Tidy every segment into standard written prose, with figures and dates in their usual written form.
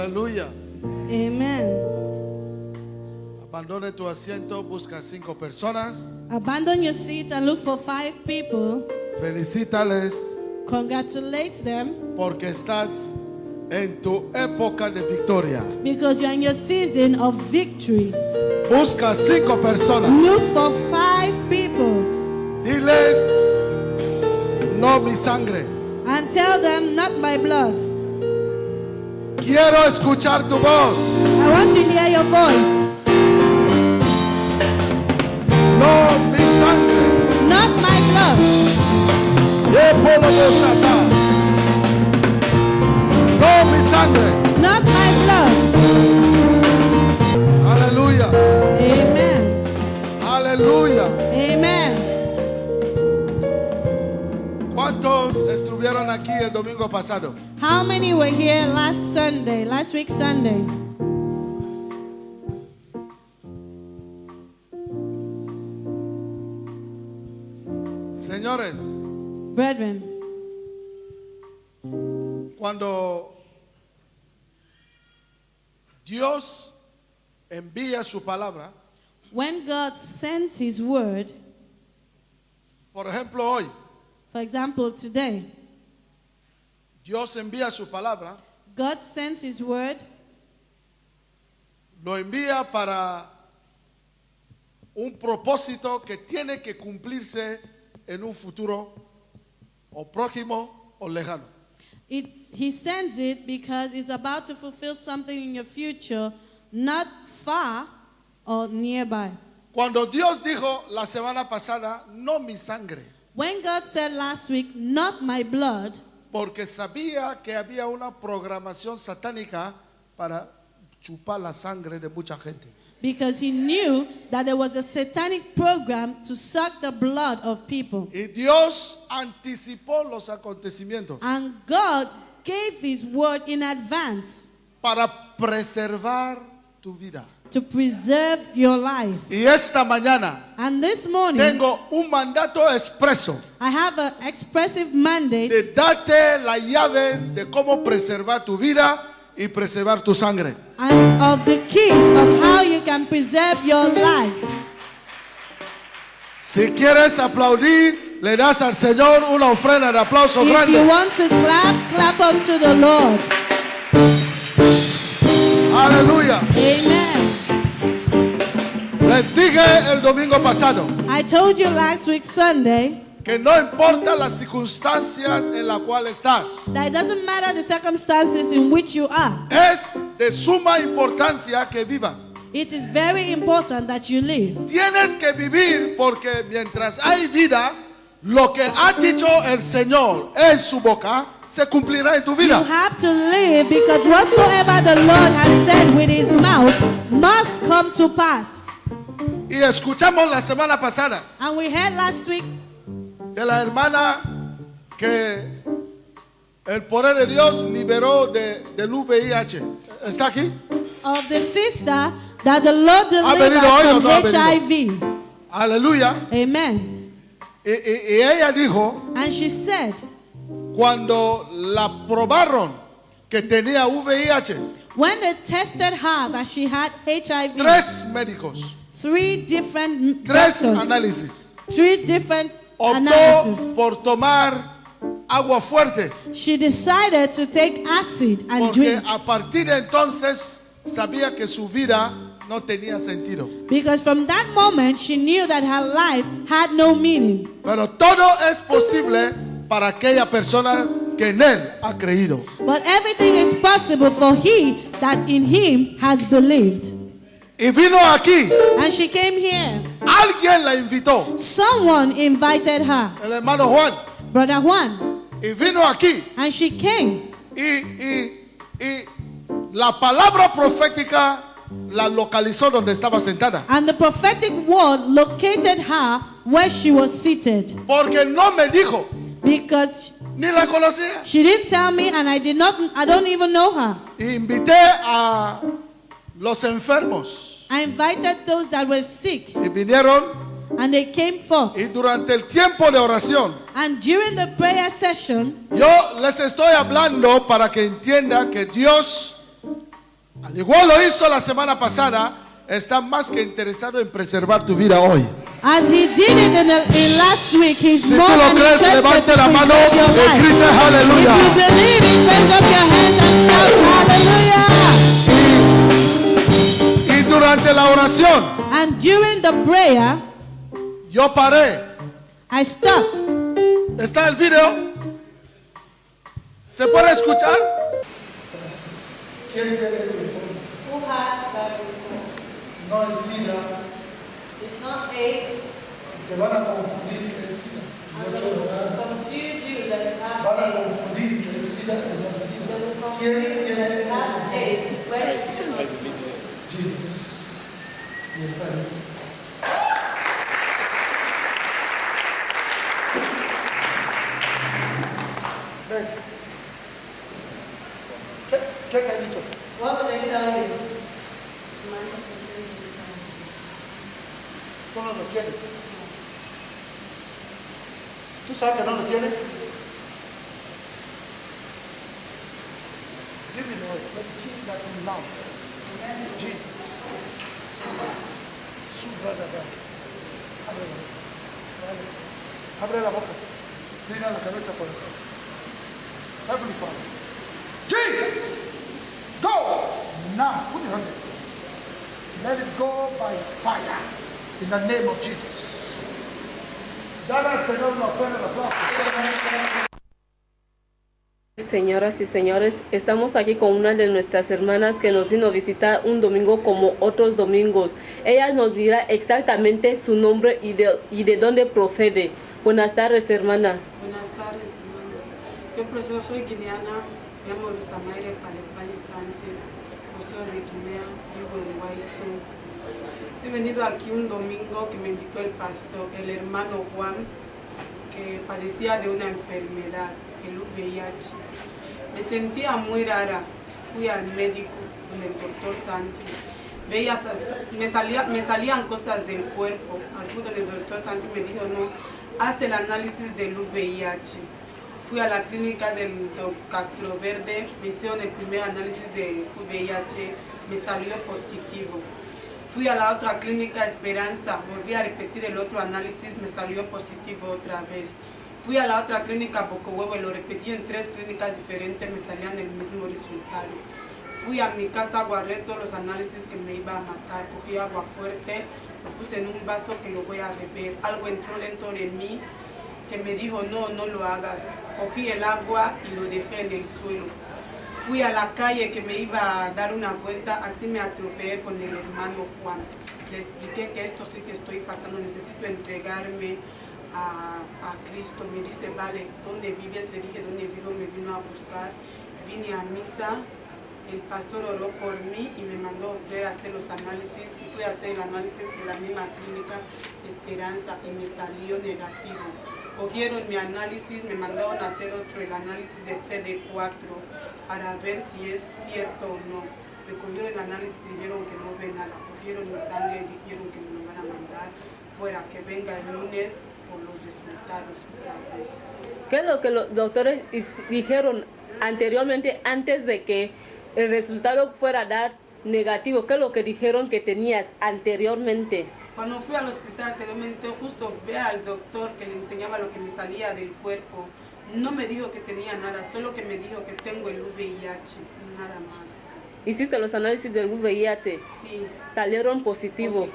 Aleluya. Amen. Abandone tu asiento, busca 5 personas. Abandon your seat and look for 5 people. Felicítales Congratulate them porque estás en tu época de victoria. because you're in your season of victory. Busca 5 personas. Look for 5 people Diles, no mi sangre. and tell them, not my blood. Quiero escuchar tu voz. I want to hear your voice. No mi sangre. Not my blood. No mi sangre. Not my blood. Aleluya. Amen. Aleluya. Amen. ¿Cuántos estuvieron aquí el domingo pasado? How many were here last week Sunday? Señores, Brethren, cuando Dios envía su palabra, when God sends His word, por ejemplo hoy, for example, today, Dios envía su palabra, God sends His word, lo envía para un propósito que tiene que cumplirse en un futuro o próximo o lejano. He sends it because it's about to fulfill something in your future, not far or nearby. Cuando Dios dijo la semana pasada, no mi sangre, When God said last week, not my blood, porque sabía que había una programación satánica para chupar la sangre de mucha gente. because He knew that there was a satanic program to suck the blood of people. Y Dios anticipó los acontecimientos And God gave His word in advance para preservar tu vida. to preserve your life. Y esta mañana And this morning, tengo un mandato expreso I have an expressive mandate de darte las llaves de cómo preservar tu vida y preservar tu sangre. and of the keys of how you can preserve your life. Si quieres aplaudir, le das al Señor una ofrenda de aplauso If you grande. want to clap, clap unto the Lord. Aleluya. Amen. Les dije el domingo pasado I told you last week Sunday que no importa las circunstancias en las cuales estás, that it doesn't matter the circumstances in which you are. es de suma importancia que vivas. It is very important that you live. Tienes que vivir porque mientras hay vida, lo que ha dicho el Señor en su boca se cumplirá en tu You vida. have to live because whatsoever the Lord has said with His mouth must come to pass. Y escuchamos la semana pasada And we heard last week de la hermana que el poder de Dios liberó del VIH. ¿Está aquí? of the sister that the Lord venido delivered hoy o from no ha venido? HIV. Aleluya. Amen. Y ella dijo, And she said, cuando la probaron que tenía VIH, when they tested her that she had HIV, 3 médicos, 3 different 3 doctors, análisis, 3 different optó analysis. por tomar agua fuerte, She decided to take acid and porque drink a partir de entonces sabía que su vida no tenía sentido. because from that moment she knew that her life had no meaning. Pero todo es posible para aquella persona que en él ha creído. But everything is possible for he that in him has believed. Y vino aquí, And she came here. alguien la invitó, Someone invited her, el hermano Juan, Brother Juan, y vino aquí. and she came. Y la palabra profética la localizó donde estaba sentada. And the prophetic word located her where she was seated Porque no me dijo, because ni la conocía. she didn't tell me and I don't even know her. Invité a los enfermos I invited those that were sick y vinieron, and they came forth. y durante el tiempo de oración And during the prayer session, yo les estoy hablando para que entienda que Dios Al igual lo hizo la semana pasada, está más que interesado en preservar tu vida hoy. As he did it in last week, he's Si more tú lo than crees, interested levante to la mano preserve your y life. grite If aleluya. you believe it, raise up your hands and shout hallelujah. Y durante la oración, And during the prayer, yo paré. I stopped. ¿Está el video? ¿Se puede escuchar? ¿Quién tiene este informe? Who has that report? No es SIDA. It's not AIDS. Te van a confundir que es SIDA. Yo quiero orar. Confuse you that you have Van a AIDS. confundir que es SIDA y no es SIDA. They will ¿Quién confuse you tiene that you have este? AIDS. Where is it? Jesús. Y está ahí. Ven. ¿Qué te ha dicho? What would I tell you? Tú no lo tienes. ¿Tú sabes que no lo tienes? Give me the word. But keep that in now. Jesus. Su brother. Abre la boca. Mira la cabeza por atrás. Heavenly Father. Jesus! Go! Now, put your hand there. Let it go by fire. In the name of Jesus. Dale al Señor una ofrenda de aplauso. Señoras y señores, estamos aquí con una de nuestras hermanas que nos vino a visitar un domingo como otros domingos. Ella nos dirá exactamente su nombre y de dónde procede. Buenas tardes, hermana. Buenas tardes, hermano. Yo, profesor, soy guineana, me llamo Luis Amaire Palepali Sánchez, soy de Guinea, vivo en Guaysú. He venido aquí un domingo que me invitó el pastor, el hermano Juan, que padecía de una enfermedad, el VIH. Me sentía muy rara, fui al médico con el doctor Santi. Me salían cosas del cuerpo. Al punto el doctor Santi me dijo, no, haz el análisis del VIH. Fui a la clínica del Castro Verde, me hicieron el primer análisis de VIH, me salió positivo. Fui a la otra clínica Esperanza, volví a repetir el otro análisis, me salió positivo otra vez. Fui a la otra clínica Boco Huevo y lo repetí en 3 clínicas diferentes, me salían el mismo resultado. Fui a mi casa, guardé todos los análisis que me iba a matar, cogí agua fuerte, lo puse en un vaso que lo voy a beber. Algo entró dentro de mí que me dijo, no, no lo hagas. Cogí el agua y lo dejé en el suelo. Fui a la calle que me iba a dar una vuelta, así me atropellé con el hermano Juan. Le expliqué que esto sí que estoy pasando, necesito entregarme a Cristo. Me dice, vale, ¿dónde vives? Le dije, ¿dónde vivo? Me vino a buscar, vine a misa, el pastor oró por mí y me mandó a hacer los análisis. Y fui a hacer el análisis de la misma clínica Esperanza y me salió negativo. Cogieron mi análisis, me mandaron a hacer otro, el análisis de CD4 para ver si es cierto o no. Me cogieron el análisis y dijeron que no ve nada. Cogieron mi sangre y dijeron que me lo van a mandar fuera, que venga el lunes por los resultados. ¿Qué es lo que los doctores dijeron anteriormente, antes de que el resultado fuera a dar negativo? ¿Qué es lo que dijeron que tenías anteriormente? Cuando fui al hospital anteriormente, justo ve al doctor que le enseñaba lo que me salía del cuerpo. No me dijo que tenía nada, solo que me dijo que tengo el VIH, nada más. ¿Hiciste los análisis del VIH? Sí. Salieron positivos.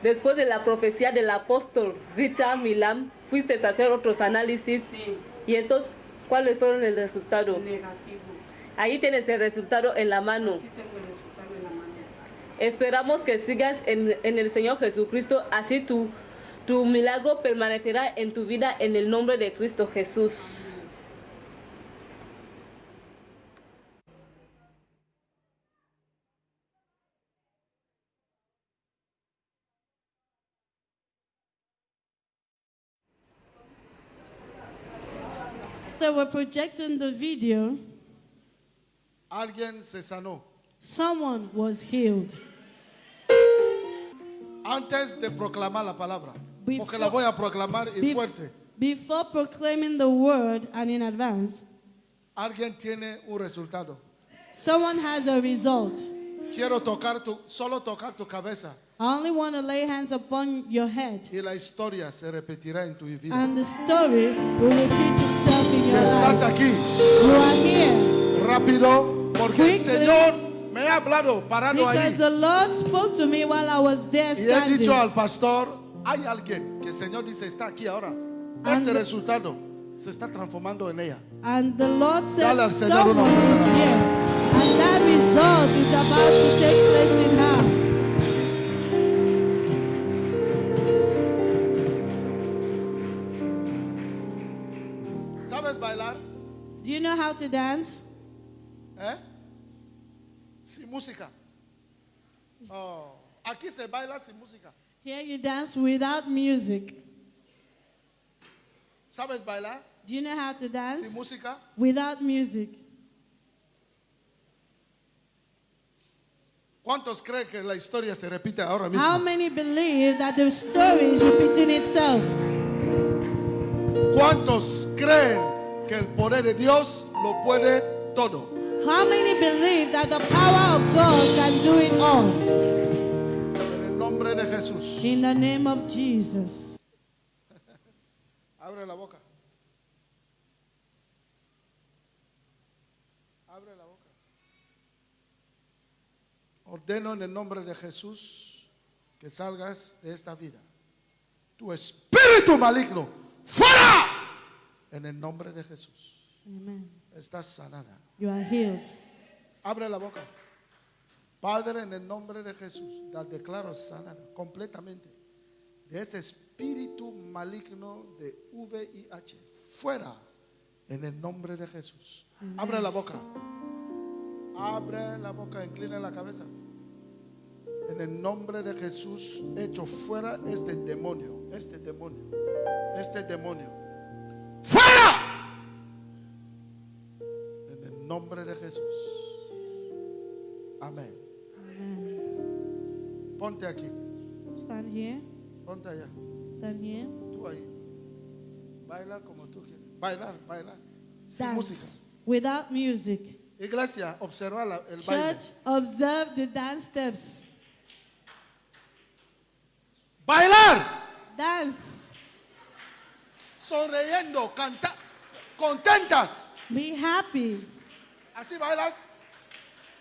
Después de la profecía del apóstol Richard Milam, fuiste a hacer otros análisis. Sí. ¿Y estos cuáles fueron el resultado? Negativo. Ahí tienes el resultado en la mano. Aquí tengo el resultado en la mano. Esperamos que sigas en el Señor Jesucristo, así tu milagro permanecerá en tu vida en el nombre de Cristo Jesús. They were projecting the video. Alguien se sanó. Someone was healed. Antes de proclamar la palabra. Before- Porque la voy a proclamar y fuerte. Before proclaiming the word and in advance, Alguien tiene un resultado. someone has a result. Quiero solo tocar tu cabeza I only want to lay hands upon your head. y la historia se repetirá en tu vida. And the story will repeat itself in Si your estás life. aquí, You are here rápido, porque el Quickly. Señor me ha hablado parado because ahí. the Lord spoke to me while I was there Y he dicho standing. al pastor, hay alguien que el Señor dice está aquí ahora. Este And- resultado se está transformando en ella. And the Lord said Dale al Señor una someone is ofrenda. here. And that result is about to take place in her. ¿Sabes bailar? Do you know how to dance? ¿Eh? Sin música. Oh, aquí se baila sin música. Here you dance without music. ¿Sabes bailar Do you know how to sin dance música? without music? ¿Cuántos creen que la historia se repite ahora mismo? How many believe that the story is repeating itself? ¿Cuántos creen que el poder de Dios lo puede todo? How many believe that the power of God can do it all? En el nombre de Jesús. In the name of Jesus. Abre la boca. Abre la boca. Ordeno en el nombre de Jesús que salgas de esta vida. Tu espíritu maligno, fuera. En el nombre de Jesús. Amen. Estás sanada. You are healed. Abre la boca. Padre, en el nombre de Jesús, la declaro sanada completamente de ese espíritu maligno de VIH. Fuera, en el nombre de Jesús. Abre la boca. Abre la boca, inclina la cabeza. En el nombre de Jesús, echo fuera este demonio. ¡Fuera! En el nombre de Jesús. Amén. Amen. Ponte aquí. Stand here. Ponte allá. Stand here. Tú ahí. Baila como tú quieras. Bailar. Sin música. Dance without music. Iglesia, observa el baile. Church, observe the dance steps. Bailar. Dance. Sonriendo, contentas. Be happy. Así bailas.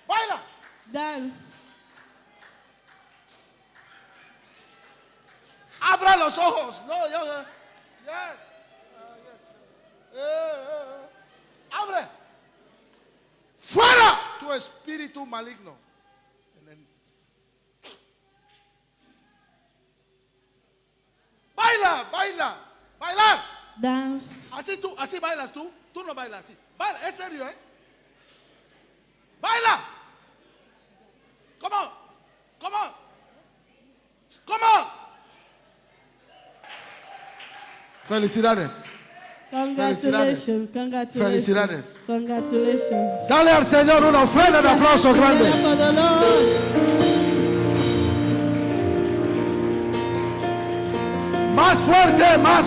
Baila. Dance. Abra los ojos. No, yo. Yes. Abre. Fuera tu espíritu maligno. Bailar. Dance. Así bailas tú. Tú no bailas así. Baila, es serio, ¿eh? Baila. Come on. Felicidades. Congratulations. Felicidades. Congratulations. Dale al Señor una ofrenda de aplauso grande. Together for the Lord. Más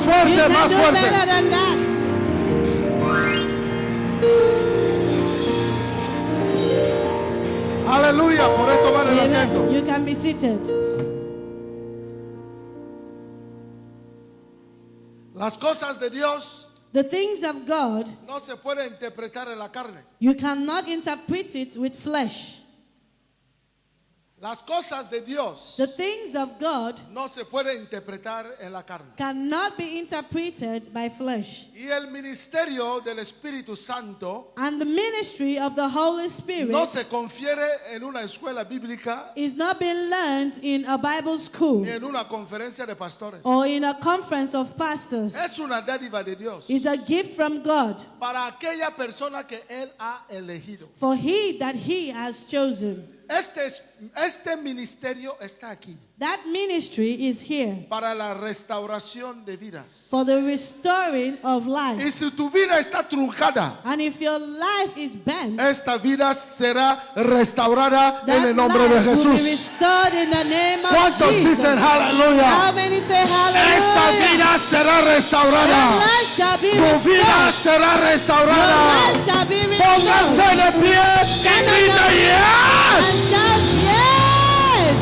fuerte. You can do better than that. Aleluya. Por esto vale el Amen. asiento. You can be seated. Las cosas de Dios The things of God, no se pueden interpretar en la carne. you cannot interpret it with flesh. Las cosas de Dios The things of God no se pueden interpretar en la carne. cannot be interpreted by flesh. Y el ministerio del Espíritu Santo And the ministry of the Holy Spirit no se confiere en una escuela bíblica is not being learned in a Bible school ni en una conferencia de pastores. or in a conference of pastors. Es una dádiva de Dios It's a gift from God para aquella persona que Él ha elegido. for he that he has chosen. Este ministerio está aquí. That ministry is here para la restauración de vidas. for the restoring of Y life. si tu vida está truncada, And if your life is bent, esta vida será restaurada en that el nombre de life will be Jesús. restored in the name of ¿Cuántos Jesus. dicen How aleluya? many say Esta hallelujah? vida será Your restaurada. life shall be Tu vida restored. será Your restaurada. life shall be Pónganse restored. de pie y grita And yes. shout yes.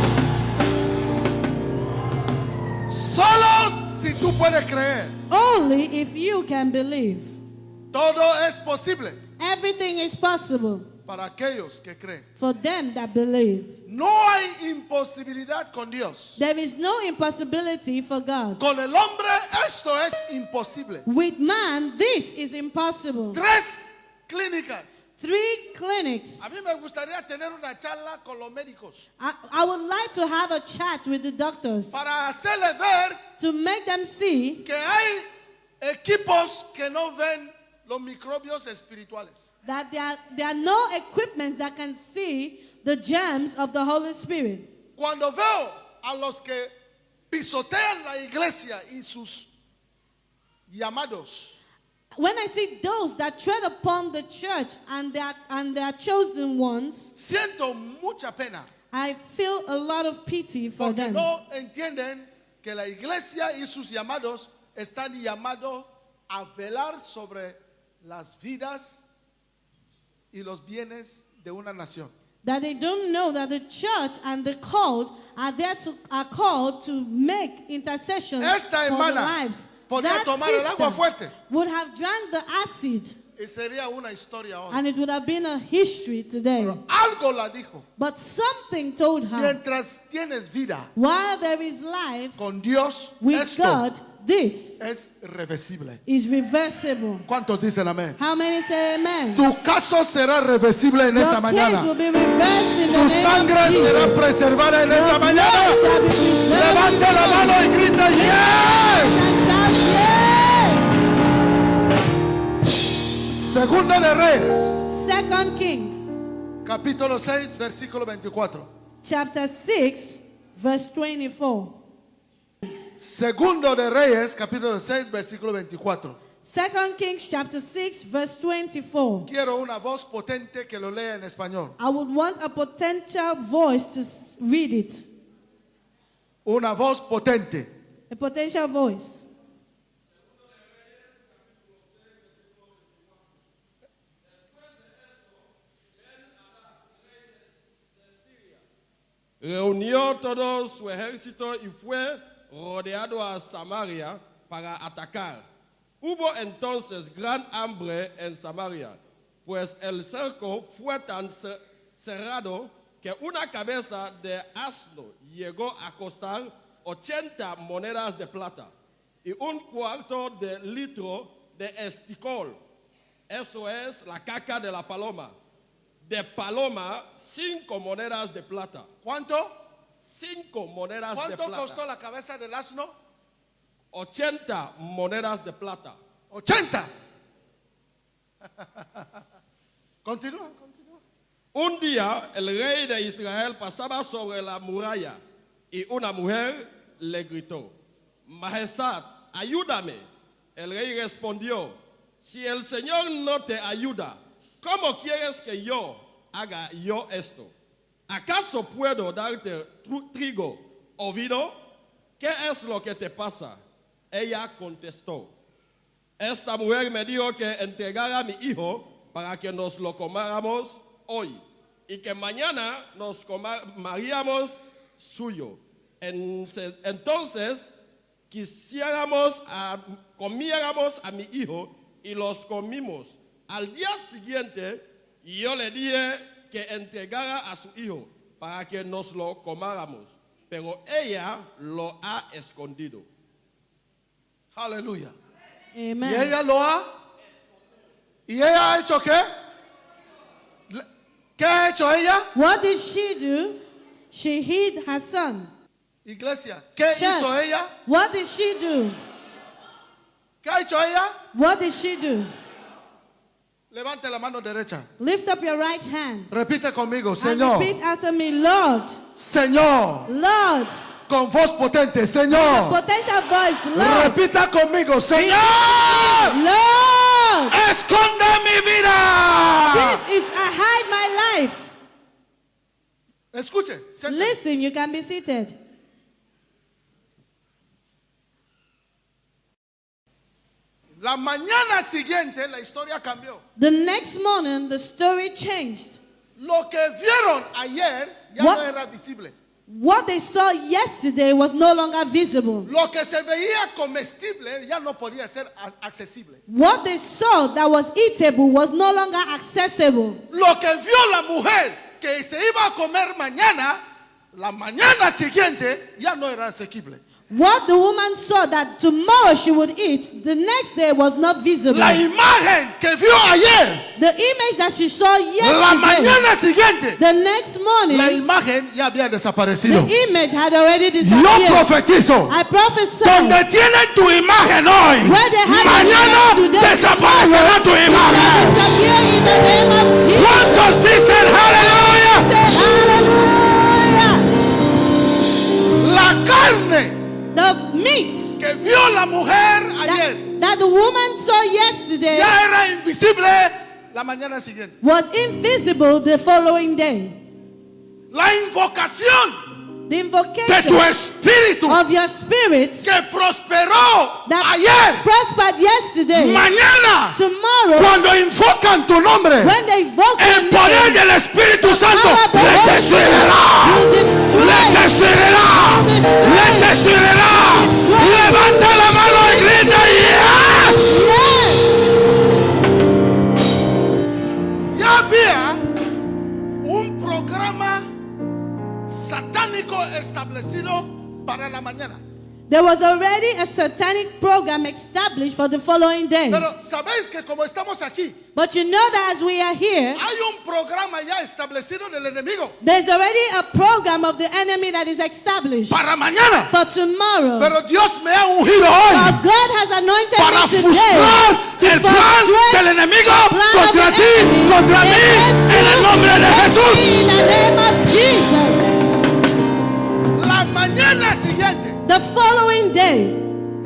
Solo si tú puedes creer, Only if you can believe. todo es posible Everything is possible para aquellos que creen. for them that believe. No hay imposibilidad con Dios. There is no impossibility for God. Con el hombre esto es imposible. With man, this is impossible. 3 clínicas. 3 clinics. A mí me gustaría tener una charla con los médicos I would like to have a chat with the doctors para hacerles ver to make them see que hay equipos que no ven los microbios espirituales. that there are no equipments that can see the germs of the Holy Spirit. Cuando veo a los que pisotean la iglesia y sus llamados, When I see those that tread upon the church and their chosen ones, siento mucha pena I feel a lot of pity for porque them. no entienden que la iglesia y sus llamados están llamados a velar sobre las vidas y los bienes de una nación. That they don't know that the church and the called are called to make intercession Esta for the hermana lives. podía That tomar el agua sister fuerte would have drank the acid, y sería una historia hoy. and it would have been a history today. Algo la dijo. But something told her, Mientras tienes vida while there is life con Dios, with esto God, this es reversible. is reversible. ¿Cuántos dicen amén? How many say amen? Tu caso será reversible en esta Your case will mañana. be reversed in the Tu name sangre of Jesus. será preservada en esta Your mañana. blood shall be preserved Levante la in mano y grita yes. and shout yes. Segundo de Reyes, 2 Kings capítulo 6, versículo 24. chapter 6 verse 24. Segundo de Reyes, capítulo 6, versículo 24. 2 Kings chapter 6 verse 24. Quiero una voz potente que lo lea en español. I would want a potential voice to read it. Una voz potente. A potential voice. Reunió todo su ejército y fue rodeado a Samaria para atacar. Hubo entonces gran hambre en Samaria, pues el cerco fue tan cerrado que una cabeza de asno llegó a costar 80 monedas de plata y un cuarto de litro de esticol. Eso es la caca de la paloma. De paloma, 5 monedas de plata. ¿Cuánto? 5 monedas de ¿Cuánto plata. costó la cabeza del asno? 80 monedas de plata. 80. Continúa. Un día el rey de Israel pasaba sobre la muralla y una mujer le gritó: Majestad, ayúdame. El rey respondió: si el Señor no te ayuda, ¿cómo quieres que yo haga yo esto? ¿Acaso puedo darte trigo o vino? ¿Qué es lo que te pasa? Ella contestó: esta mujer me dijo que entregara a mi hijo para que nos lo comáramos hoy y que mañana nos comeríamos suyo. Entonces comiéramos a mi hijo y los comimos. Al día siguiente yo le dije que entregara a su hijo para que nos lo comáramos, pero ella lo ha escondido. Aleluya. Amen. ¿Y ella lo ha? ¿Y ella ha hecho qué? ¿Qué ha hecho ella? What did she do? She hid her son. Iglesia, ¿qué Church, hizo ella? what did she do? ¿Qué ha hecho ella? What did she do? Levante la mano derecha. Lift up your right hand Repite conmigo, and Señor. repeat after me. Lord, Señor, Lord, con voz potente, Señor. Potential voice, Lord. Repita conmigo, Señor. Lord. Esconde mi vida. This is, I hide my life. Escuche, siéntese. Listen, you can be seated. La mañana siguiente la historia cambió. The next morning, the story changed. Lo que vieron ayer ya What? no era visible. What they saw yesterday was no longer visible. Lo que se veía comestible ya no podía ser accesible. What they saw that was eatable was no longer accessible. Lo que vio la mujer que se iba a comer mañana, la mañana siguiente ya no era asequible. What the woman saw that tomorrow she would eat, the next day was not visible. La imagen que vio ayer, The image that she saw la yesterday, mañana siguiente, the next morning, la imagen ya había desaparecido. the image had already Yo disappeared. profetizo, I prophesy, donde tienen tu imagen hoy, where they have mañana the image today, desaparecerá tu shall imagen. disappear in the name of Jesus. ¿Cuántos dicen aleluya? Say hallelujah. La carne The meat que vio la mujer ayer that the woman saw yesterday ya era invisible la mañana siguiente. was invisible the following day. La invocación The de tu invocation espíritu of your spirit que prosperó that ayer, prospered yesterday, mañana, tomorrow, cuando invocan tu nombre, when they invoke your el poder name, del Espíritu the Santo power of the le Holy destruirá, Spirit will destroy, le destruirá, le destruirá. Levanta la mano y grita, yes. Yes. Ya había un programa satánico establecido para la mañana. There was already a satanic program established for the following day. Pero sabéis que como estamos aquí, But you know that as we are here, hay un programa ya establecido del enemigo there's already a program of the enemy that is established para mañana. for tomorrow. Pero Dios me ha ungido But hoy God has anointed para me today frustrar to el plan frustrate del enemigo the plan of contra the ti, enemy contra mí, against en el you, nombre de against Jesús. me, in the name of Jesus. La mañana siguiente, The following day,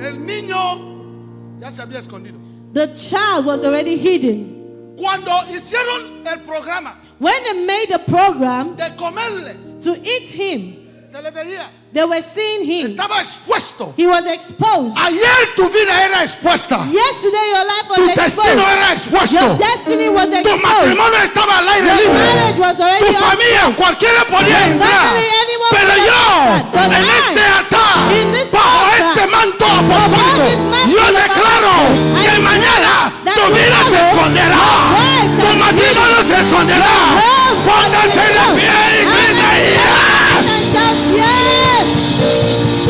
el niño ya se había escondido. the child was already hidden. Cuando hicieron el programa When they made the program de comerle, to eat him, se le veía, they were seeing him. estaba expuesto. He was exposed. Ayer tu vida era expuesta, Yesterday your life tu was destino exposed. era expuesto, Your destiny was tu exposed. matrimonio estaba al aire Your libre, marriage was already tu familia, cualquiera podía Your entrar, family, anyone pero could yo enter. But en I, este altar, in this bajo altar, este manto upon apostólico, this mantle yo of declaro apostle, I que declare mañana that tu vida se tomorrow esconderá, your wife tu shall be matrimonio se esconderá. home Póngase shall be de pie y home. grita And yes. shout yes.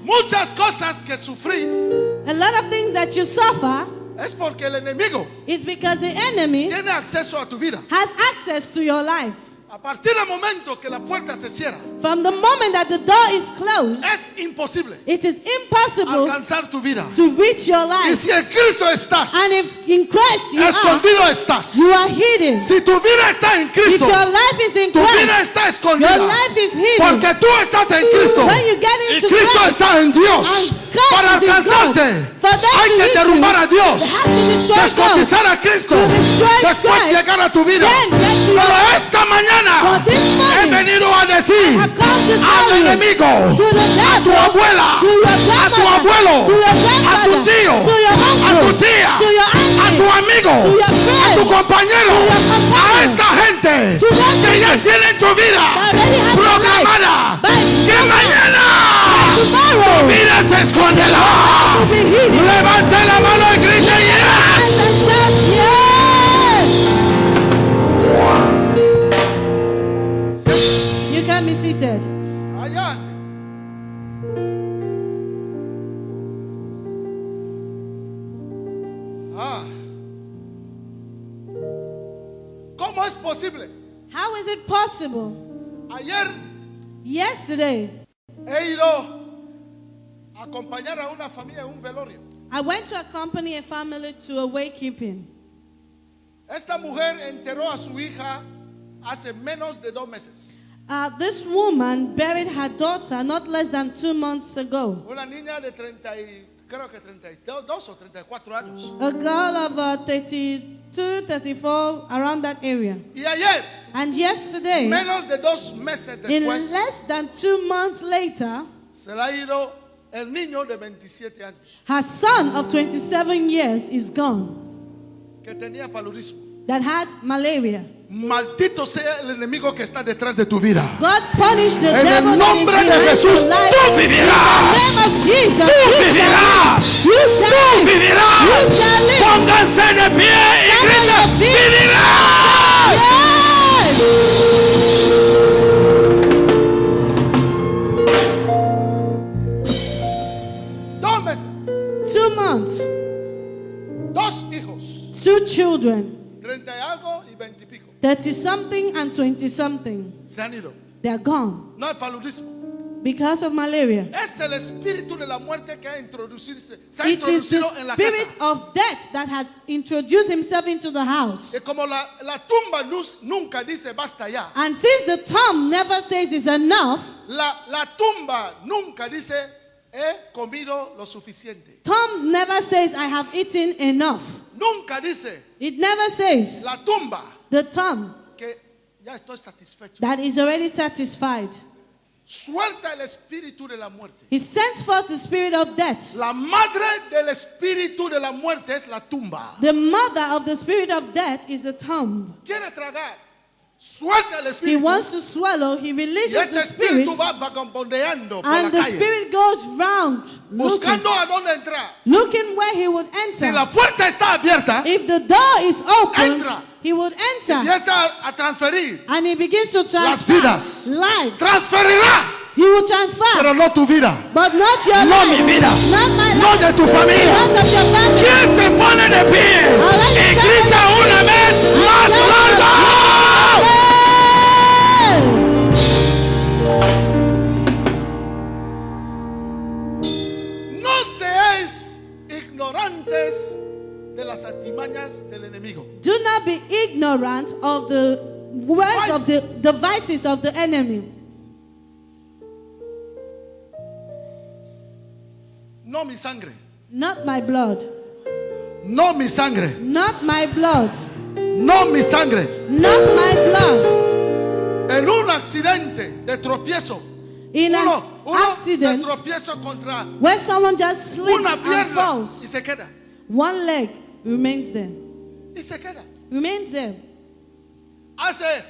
Muchas cosas que sufrís A lot of things that you suffer es porque el enemigo is because the enemy tiene acceso a tu vida. has access to your life. A partir del momento que la puerta se cierra, From the moment that the door is closed, es imposible it is impossible alcanzar tu vida. to reach your Y life. si en Cristo estás, And if in Christ escondido estás. you are hidden. Si tu vida está en If Cristo, your life is in tu vida Christ, está your escondida. life is hidden. Porque tú estás en Cristo When you get y into Cristo Christ, está en Dios. and Christ Para is in alcanzarte, God, for them hay to que reach derrumbar you, a Dios, they have to destroy God. descotizar a Cristo, To destroy después Christ, llegar a tu vida. then get to your Pero life. esta mañana But this he morning, venido a decir I've come to al tell you, enemigo, to the a tu devil, abuela, to your a tu grandmother, abuelo, to your a tu grandfather, tío, to your a uncle, tu tía, to your a auntie, tu amigo, to your a friend, tu compañero, to your a companion, esta gente to those que ya people tienen tu vida that already have your programada, life by que mañana tomorrow tu vida se esconderá. will be hidden. Levante la mano y grite yes. And shout yes. You can be seated. Allá. ¿Cómo es posible? How is it possible? Ayer Yesterday, he ido a acompañar a una familia en un velorio. I went to accompany a family to a waykeeping. Esta mujer enterró a su hija hace menos de 2 meses. This woman buried her daughter not less than 2 months ago. Una niña de 32 o 34 años. A girl of 32, 34, around that area. Y ayer, And yesterday, menos de 2 meses in después, less than 2 months later, se le ha ido el niño de 27 años her son of 27 years is gone que tenía paludismo. that had malaria. Maldito sea el enemigo que está detrás de tu vida. God punished the En devil el that is nombre de behind Jesús, your life. tú vivirás. In the name of Jesus, Tú you vivirás. shall live. You shall live. Vivirás. You shall live. Pónganse de pie y Stand on grita, your feet. vivirás. Yes. 2 meses, 2 months, 2 hijos, 2 children, 30 y algo y 20 y pico, 30 something and 20 something. se han ido. They're gone No es paludismo. because of malaria. Es el espíritu de la muerte que se ha It is the introducido en la spirit casa. of death that has introduced himself into the house. Y como la tumba nunca dice basta ya. And since the tomb never says it's enough, La tumba nunca dice he comido lo suficiente. tomb never says I have eaten enough. Nunca dice It never says, la tumba the tomb, que ya estoy satisfecho. that is already satisfied. Suelta el espíritu de la muerte. He sends forth the spirit of death. La madre del espíritu de la muerte es la tumba. The mother of the spirit of death is the tomb. Quiere tragar. Suelta el He espíritu. wants to swallow, he Y releases este the spirit, espíritu va vagabundeando por la and the calle, spirit goes round buscando a dónde entrar. looking where he would Si la enter. puerta está abierta, If the door is open, Entra. he would enter, empieza a transferir. and he begins to Las transfer vidas. lives. Transferirá, He will transfer, pero no tu vida, but not your no life, mi vida, not my no life, de tu familia. not of your family. ¿Quién se pone de pie y grita una vez más largo? No seáis ignorantes de las artimañas del enemigo. Do not be ignorant of the words of the devices of the enemy. No mi sangre, Not my blood. no mi sangre, Not my blood. no mi sangre. Not my blood. En un accidente de tropiezo, In an uno se accident tropieza contra where someone just slips una and pierna falls, y se queda. one leg remains there. Y se queda. Remains there. Hace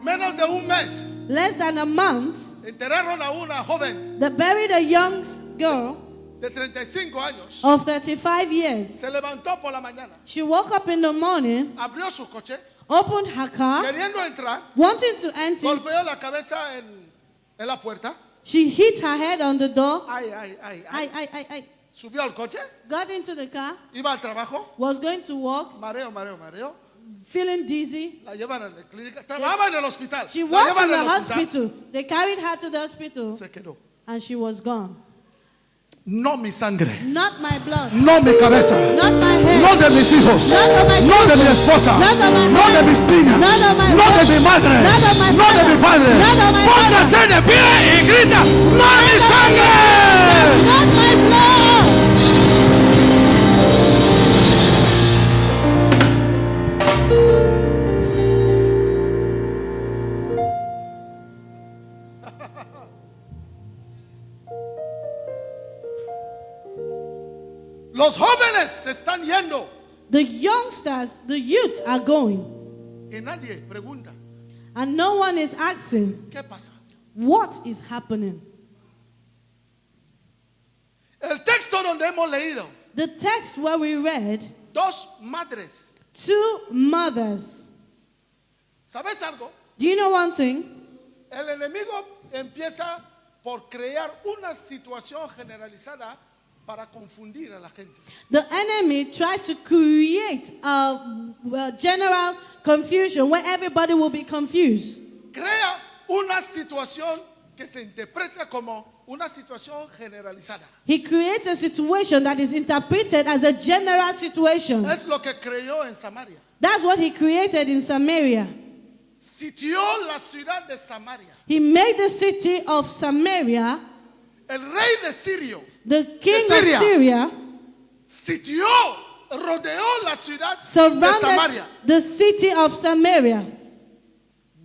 menos de un mes Less than a month, enterraron a una joven they buried a young girl de 35 años. of 35 years. Se levantó por la mañana, She woke up in the morning, abrió su coche, opened her car, queriendo entrar, wanting to enter. golpeó la cabeza en la puerta. She hit her head on the door. Ay, ay, ay, ay. I Subió al coche, got into the car, iba al trabajo, was going to walk, mareo, mareo, mareo. feeling dizzy. La llevan a la clínica, trabajaba en el hospital. She La was llevan in the al hospital. hospital. They carried her to the hospital Se quedó. and she was gone. No mi sangre, Not my blood. no mi cabeza, Not my head. no de mis hijos, Not of my no de children. mi esposa, Not of my no de wife. mis niñas, Not of my no de wife. mi madre, Not of my no de father. mi padre. Not of my Póngase de pie y grita, no mi sangre. Not my blood. Los jóvenes se están yendo The youngsters, the youths are going, y nadie pregunta, and no one is asking, ¿qué pasa? what is happening? El texto donde hemos leído, The text where we read, 2 madres. 2 mothers. ¿Sabes algo? Do you know one thing? El enemigo empieza por crear una situación generalizada para confundir a la gente. The enemy tries to create a general confusion where everybody will be confused. Crea una situación que se interpreta como una situación generalizada. He creates a situation that is interpreted as a general situation. Es lo que creyó en Samaria. That's what he created in Samaria. Sitió la ciudad de Samaria. He made the city of Samaria, El rey de Sirio the king of Syria. Syria, sitió, rodeó la ciudad de surrounded Samaria. the city of Samaria.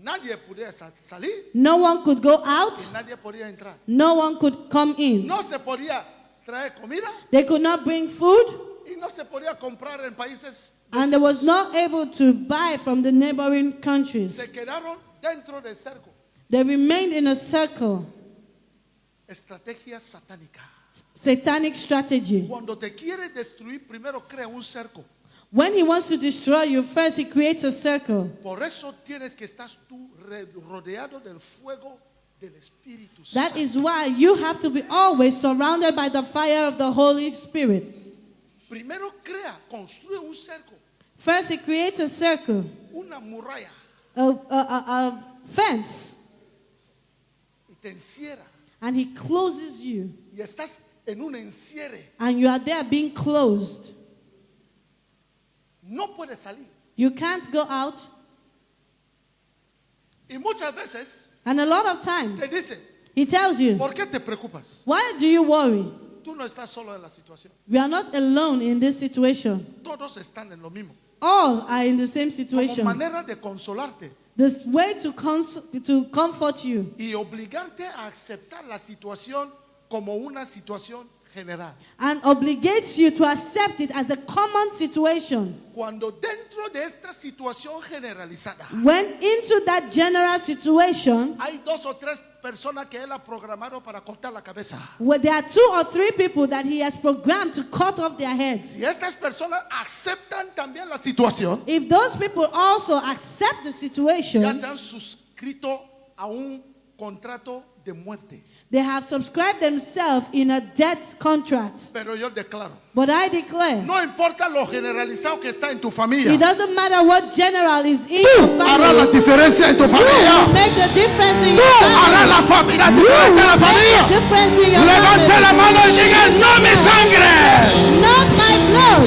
Nadie podía salir No one could go out. y nadie podía entrar. No one could come in. No se podía traer comida They could not bring food, y no se podía comprar en países. and they was not able to buy from the neighboring countries. Se quedaron dentro del cerco. They remained in a circle. Estrategia satánica. Satanic strategy. Cuando te quiere destruir, primero crea un cerco. When he wants to destroy you, first he creates a circle. Por eso tienes que estar tú rodeado del fuego del Espíritu That Santo. is why you have to be always surrounded by the fire of the Holy Spirit. Primero construye un cerco, First, he creates a circle, una muralla a fence, y te encierra. and he closes you. Y estás en un encierre. And you are there being closed. No puedes salir. You can't go out. Y muchas veces And a lot of times, te dicen, he tells you, ¿por qué te preocupas? why do you worry? Tú no estás solo en la situación. We are not alone in this situation. Todos están en lo mismo. All are in the same Como situation. manera de consolarte This way to comfort you y obligarte a aceptar la situación como una situación general. and obligates you to accept it as a common situation. Cuando dentro de esta situación generalizada When into that general situation, hay 2 o 3 personas que él ha programado para cortar la cabeza. where there are 2 or 3 people that he has programmed to cut off their heads. Y estas personas aceptan también la situación, If those people also accept the situation, ya se han suscrito a un contrato de muerte. they have subscribed themselves in a death contract. Pero yo declaro, But I declare, no importa lo generalizado que está en tu familia, it doesn't matter what general is in tú your harás la family. diferencia en tu You familia. make the difference in Tú your harás family. la diferencia en la Make familia. the difference in your Levante family. la mano y diga, no mi sangre. Not my blood.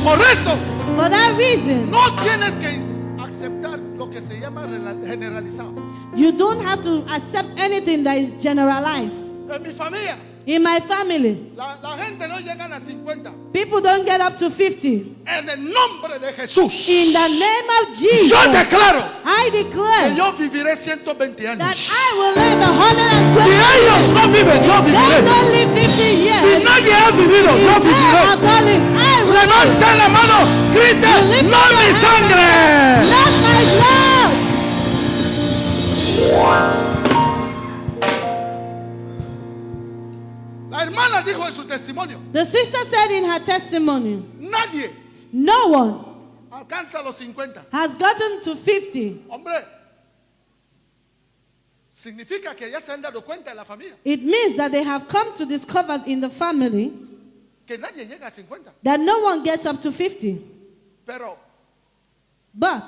Por eso, For that reason, no tienes que aceptar lo que se llama generalizado. you don't have to accept anything that is generalized. En mi familia, In my family, la gente no llega a 50. people don't get up to 50. En el nombre de Jesús, In the name of Jesus, yo declaro I que declare yo viviré 120 that años. I will live Si 120 ellos no viven, yo They viviré. don't live 50 years. Si nadie ha vivido, yo If they viviré. are not live, I will live. Levante la mano, grite, You lift no up mi your hand. sangre. Not my blood. La hermana dijo en su testimonio, The sister said in her testimony, nadie no one alcanza los 50. has gotten to 50. Hombre, significa que ya se han dado cuenta en la familia It means that they have come to discover in the family que nadie llega a 50. that no one gets up to 50. Pero But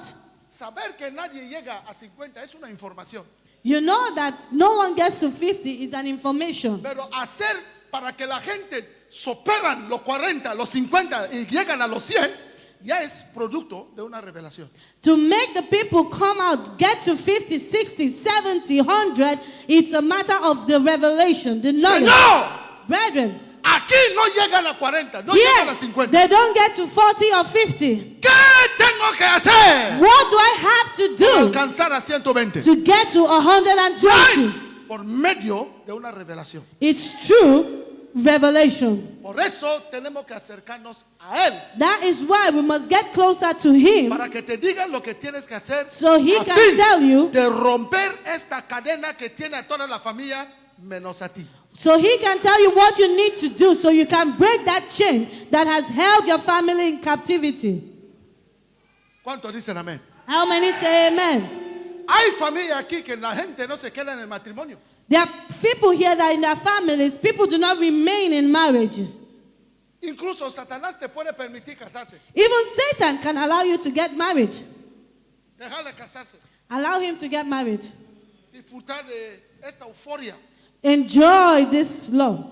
saber que nadie llega a 50 es una información. you know that no one gets to 50 is an information. Pero hacer para que la gente superan los 40, los 50 y llegan a los 100, ya es producto de una revelación. To make the people come out, get to 50, 60, 70, 100, it's a matter of the revelation, the knowledge. Señor, Brethren, aquí no llegan a 40, no llegan a here 50. they don't get to 40 or 50. ¿Qué tengo que hacer What do I have to para do alcanzar a 120? to get to 120? Es por medio de una revelación. It's true revelation. Por eso tenemos que acercarnos a Él, That is why we must get closer to Him para que te diga lo que tienes que hacer so He a can fin tell you, de romper esta cadena que tiene a toda la familia menos a ti. so He can tell you what you need to do so you can break that chain that has held your family in captivity. ¿Cuántos dicen amén? How many say amen? Hay familia aquí que la gente no se queda en el matrimonio. There are people here that in their families, people do not remain in marriages. Incluso Satanás te puede permitir casarte. Even Satan can allow you to get married. Dejarle casarse. Allow him to get married. Disfrutar esta euforia. enjoy this flow.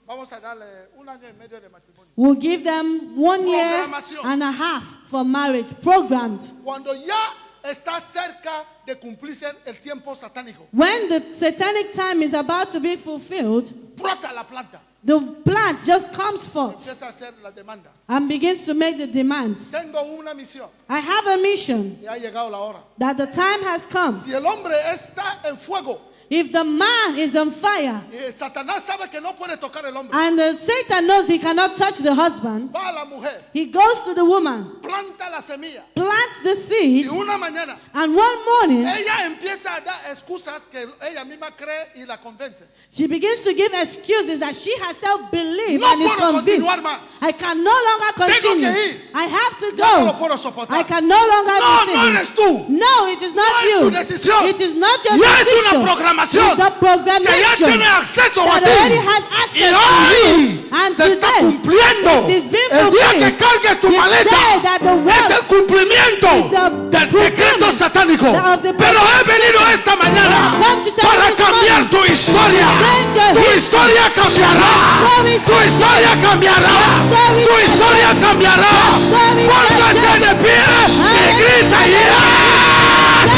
Vamos a darle 1 año y medio de matrimonio. We'll give them 1 year Programación. and a half for marriage, programmed. Cuando ya está cerca de cumplirse el tiempo satánico, When the satanic time is about to be fulfilled, brota la planta, the plant just comes forth empieza a hacer la demanda. and begins to make the demands. Tengo una misión I have a mission y ha llegado la hora. that the time has come. Si el hombre está en fuego If the man is on fire y Satanás sabe que no puede tocar el hombre, and Satan knows he cannot touch the husband, va a la mujer, he goes to the woman, planta la semilla plants the y seed, una mañana and one morning ella empieza a dar excusas que ella misma cree y la convence. she begins to give excuses that she herself believes No and is puedo convinced. continuar más. I can no longer Tengo que continue. ir. I have to Ya no lo go. puedo soportar. I can no longer No, no continue. eres tú. No, it is not No es you. tu decisión. It is not your Ya es decision. una programación It's a que ya programmation tiene acceso a that ti. already has Y access to hoy you. And se está today, cumpliendo. it is being El día que fulfilled. cargues tu The maleta day that the es world el cumplimiento is the del decreto fulfillment satánico. of the Pero he venido esta mañana I've come to tell para you this cambiar morning. tu historia. Change your Tu history. historia cambiará. story Tu historia cambiará. story Tu historia cambiará. story Póngase de pie y grita yes.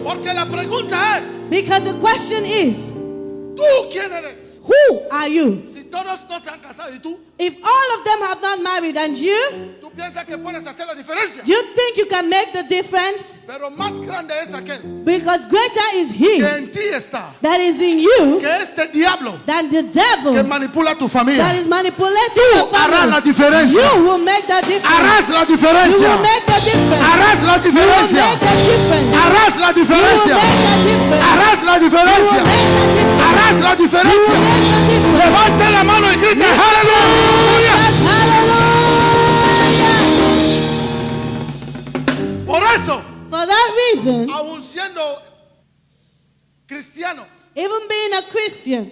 Porque la pregunta es, Because the question is, ¿tú quién eres? who are you? Si todos no se han casado y tú, If all of them have not married and you, tú piensas que puedes hacer la diferencia. you think you can make the difference? Pero más grande es aquel Because greater is que he en ti está, that is in you que este diablo than the que devil manipula tu that familia. is manipulating Tú your harás la family. diferencia. You will make the difference. Harás la You diferencia. will make the difference. Harás la You will diferencia. make the difference. Harás la You will diferencia. make the difference. Harás la You will diferencia. make the difference. Harás la You will diferencia. make the difference. Levante la mano y grite aleluya. Hallelujah. Por eso, For that reason, aun siendo cristiano, even being a Christian,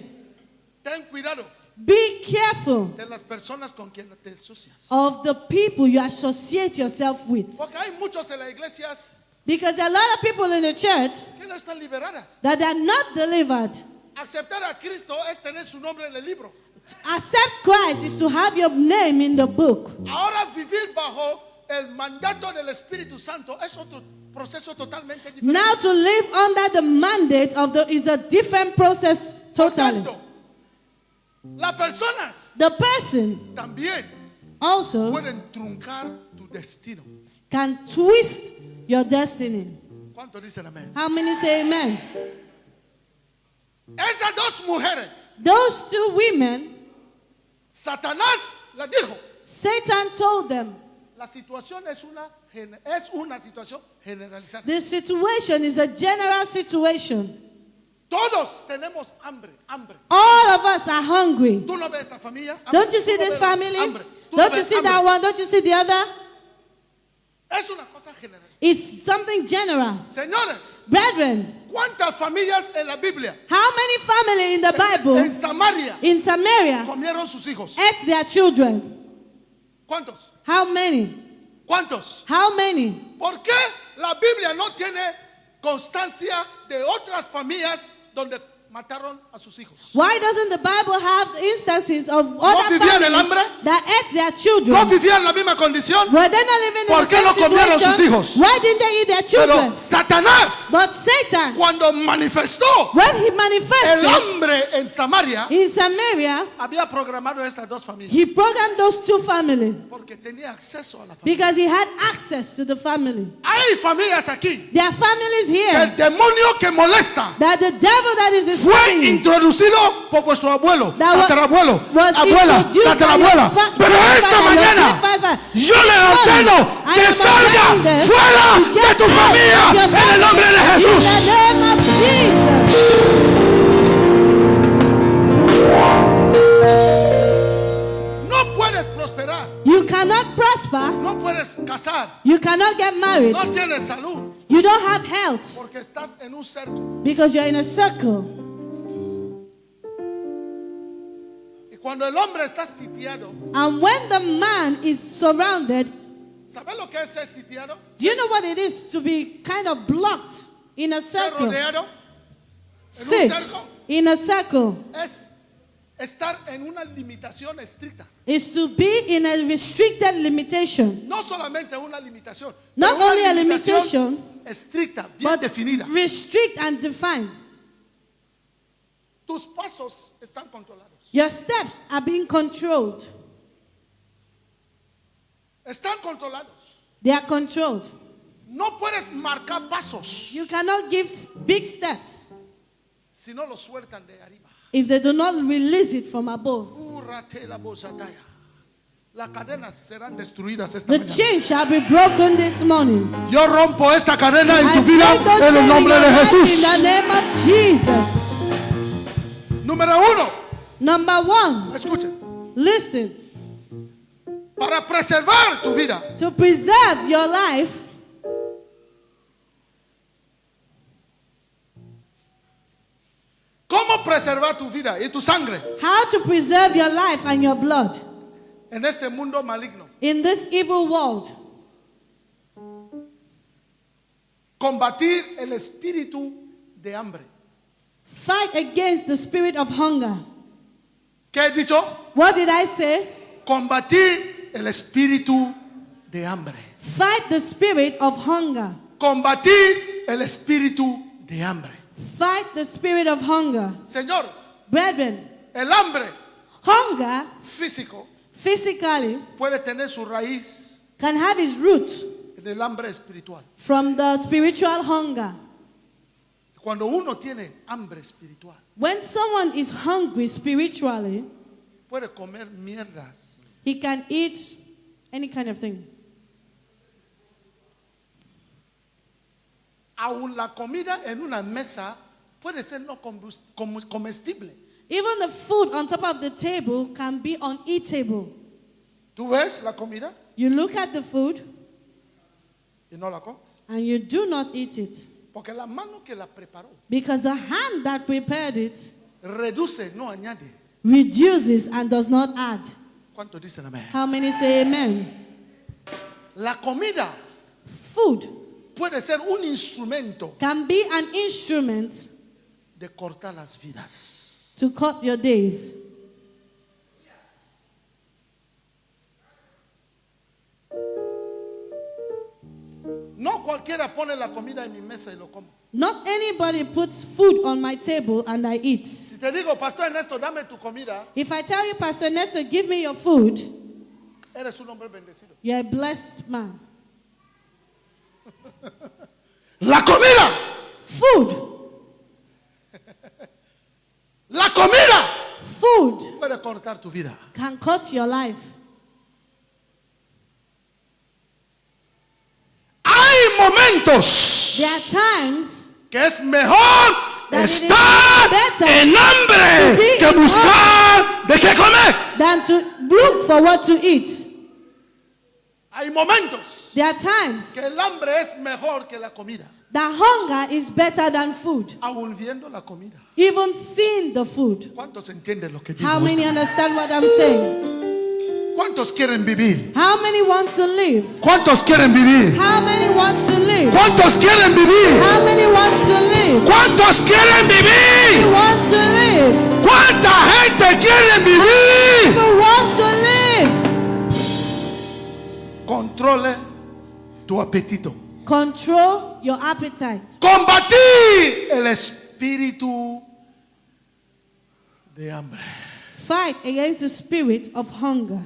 ten cuidado be careful de las personas con quienes te ensucias. of the people you associate yourself with. Porque hay muchos en las iglesias Because there are a lot of people in the church que no están liberadas. that are not delivered. Aceptar a Cristo es tener su nombre en el libro. Accept Christ is to have your name in the book. Ahora vivir bajo el mandato del Espíritu Santo es otro proceso totalmente diferente. Now to live under the mandate of the is a different process Por totally. tanto, las personas The person también also pueden truncar tu destino. can twist your destiny. ¿Cuánto dicen amén? How many say amen? Esas dos mujeres, Those two women, Satanás las dijo, Satan told them, la situación es una situación generalizada. the situation is a general situation. Todos tenemos hambre. All of us are hungry. Tú no ves esta familia. hambre. Don't you Tú see no this ves la family? hambre. Tú no Don't you ves see hambre. that one? Don't you see the other? Es una cosa general. It's something general. Señores, Brethren, ¿cuántas familias en la Biblia, how many family in the en Bible Samaria, in Samaria comieron sus hijos? ate their children? ¿Cuántos? How many? ¿Cuántos? How many? ¿Por qué la Biblia no tiene constancia de otras familias donde mataron a sus hijos? Why doesn't the Bible have instances of other vivían el families hambre? that ate their ¿No children? vivían la misma condición? Were they not living in ¿Por the qué same no comieron sus situation? hijos? Why didn't they eat their children? Pero Satanás, But Satan, cuando manifestó when he el manifested hambre en Samaria, in Samaria, había programado estas dos familias he programmed those two families porque tenía acceso a la familia. because he had access to the family. Hay familias aquí There are families que here el demonio que molesta that the devil that is fue disturbing introducido por vuestro abuelo, That was- tatarabuelo, was abuela, introduced by tatarabuela. your Pero esta grandfather, your mañana great-father. yo le ordeno I que am salga ordaining them fuera to de get tu out familia of your en el family nombre de in Jesús. the name of Jesus. No puedes prosperar, You cannot prosper. no puedes casar, You cannot get married. no tienes salud You don't have health porque estás en un cerco. because you're in a circle. Y Cuando el hombre está sitiado, And when the man is surrounded, ¿sabes lo que es ser sitiado? do you know what it is to be kind of blocked in a Ser circle? rodeado. En un Sit cerco in a circle es estar en una limitación estricta. is to be in a restricted limitation. No solamente una limitación, Not pero una only a limitación limitation, estricta, bien but definida. restrict and define. Tus pasos están controlados. Your steps are being controlled. Están controlados. They are controlled. No puedes marcar pasos You cannot give big steps si no los sueltan de arriba. if they do not release it from above. Urrate la bozataya. Las cadenas serán destruidas esta The mañana. chains shall be broken this morning. Yo rompo esta cadena en I tu vida break those en el chains nombre in de your life Jesús. in the name of Jesus. Número 1, Number one, escuchen. listen. Para preservar tu vida, To preserve your life, ¿cómo preservar tu vida y tu sangre how to preserve your life and your blood en este mundo maligno? in this evil world? Combatir el espíritu de hambre. Fight against the spirit of hunger. ¿Qué he dicho? What did I say? Combatir el espíritu de hambre. Fight the spirit of hunger. Combatir el espíritu de hambre. Fight the spirit of hunger. Señores, Brethren, el hambre hunger físico physically puede tener su raíz can have its roots en el hambre espiritual. from the spiritual hunger. Cuando uno tiene hambre espiritual, When someone is hungry spiritually, puede comer mierdas. he can eat any kind of thing. Aún la comida en una mesa puede ser no comestible. Even the food on top of the table can be uneatable. ¿Tú ves la comida You look at the food y no la comes? and you do not eat it Porque la mano que la preparó because the hand that prepared it reduce, no añade. reduces and does not add. ¿Cuántos dicen amén? How many say amen? La comida Food puede ser un instrumento can be an instrument de cortar las vidas. to cut your days. No cualquiera pone la comida en mi mesa y lo como. Not anybody puts food on my table and I eat. Si te digo, Pastor Ernesto, dame tu comida, If I tell you, Pastor Nestor, give me your food, eres un hombre bendecido. you're a blessed man. La comida, Food, la comida food puede cortar tu vida. can cut your life. Hay momentos There are times que es mejor that it is estar better en hambre to be que in buscar de qué comer. than to look for what to eat. Hay momentos There are times que el hambre es mejor que la comida, that hunger is better than food, aún viendo la comida. even seeing the food. ¿Cuántos entienden lo que digo? How many understand what I'm saying? ¿Cuántos quieren vivir? How many want to live? ¿Cuántos quieren vivir? How many want to live? ¿Cuántos quieren vivir? How many want to live? ¿Cuántos quieren vivir? Who want to live? ¿Cuánta gente quiere vivir? Who want to live? Controle tu apetito. Control your appetite. Combatir el espíritu de hambre. Fight against the spirit of hunger.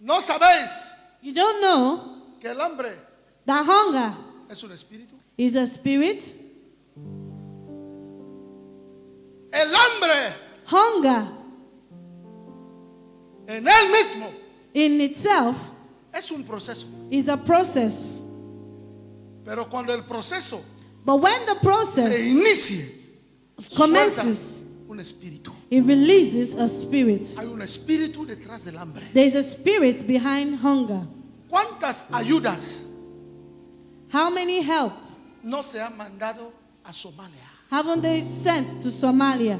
¿No sabéis You don't know que el hambre that hunger es un espíritu? is a spirit? El hambre Hunger en él mismo in itself es un proceso. is a process. Pero cuando el proceso But when the se process inicie, suelta commences, un espíritu. it releases a spirit. Hay un espíritu detrás del hambre. There is a spirit behind hunger. ¿Cuántas ayudas How many help no se han mandado a Somalia? haven't they sent to Somalia?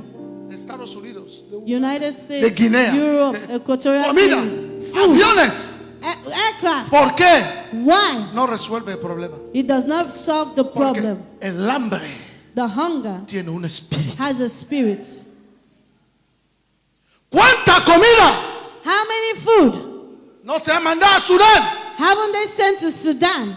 Estados Unidos, United States, Guinea, Europe, Equatorial comida, Guinea, food, aviones. aircraft. ¿Por qué? Why? No resuelve el problema. It does not solve the Porque problem. el hambre The hunger tiene un espíritu. has a spirit. ¿Cuánta comida How many food no se ha mandado a Sudán? haven't they sent to Sudan?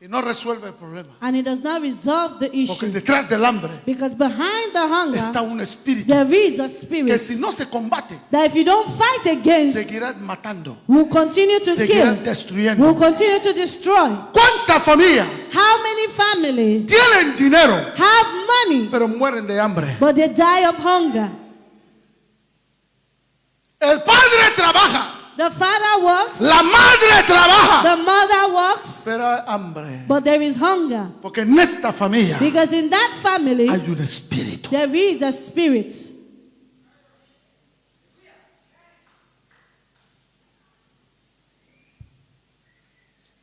Y no resuelve el problema. And it does not resolve the Porque issue. detrás del hambre Because behind the está hunger, un espíritu there is a que spirit si no se combate, that if you don't fight against, seguirán matando, will continue to seguirán kill, destruyendo. will continue to destroy. ¿Cuántas familias How many families tienen dinero, have money, pero mueren de hambre? but they die of hunger? El padre trabaja, The father works, la madre trabaja, the mother works, pero hay hambre. but there is hunger. Porque en esta familia Because in that family, hay un espíritu. there is a spirit.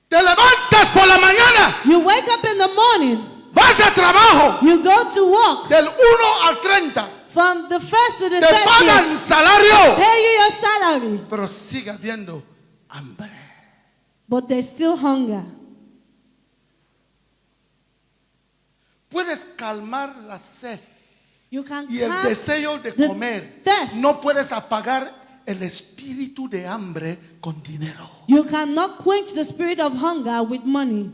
Te levantas por la mañana, You wake up in the morning, vas a trabajo you go to work. del 1 al 30, From the first to the te pagan 30th, salario, pay you your salary, pero sigue habiendo hambre. but there's still hunger. Puedes calmar la sed You can y el calm deseo de the comer. thirst. No puedes apagar el espíritu de hambre con dinero. You cannot quench the spirit of hunger with money.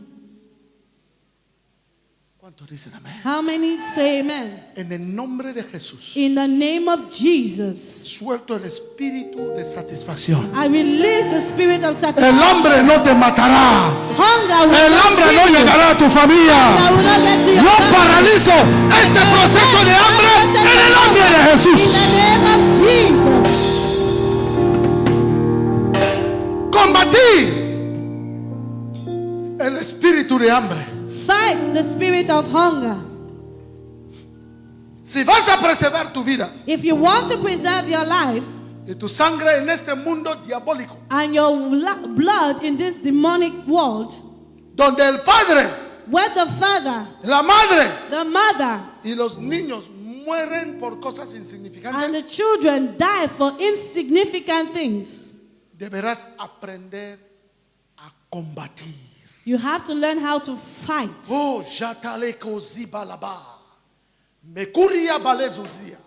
¿Cuántos dicen amén? How many say amen? En el nombre de Jesús, In the name of Jesus, suelto el espíritu de satisfacción. I release the spirit of El satisfaction. hambre no te matará. Hunger will El not hambre kill no you. llegará a tu familia. Hunger will not get to your Yo family. paralizo este proceso de hambre en el nombre de In Jesús. the name of Jesus, Combatí el espíritu de hambre. fight the spirit of hunger. Si vas a preservar tu vida If you want to preserve your life y tu sangre en este mundo diabólico, and your blood in this demonic world, donde el padre, where the father, la madre the mother, y los niños mueren por cosas and the insignificantes, children die for insignificant things, deberás aprender a combatir. you have to learn how to fight. Oh, Jataleko Zibalaba. Mekuria Balezuzia.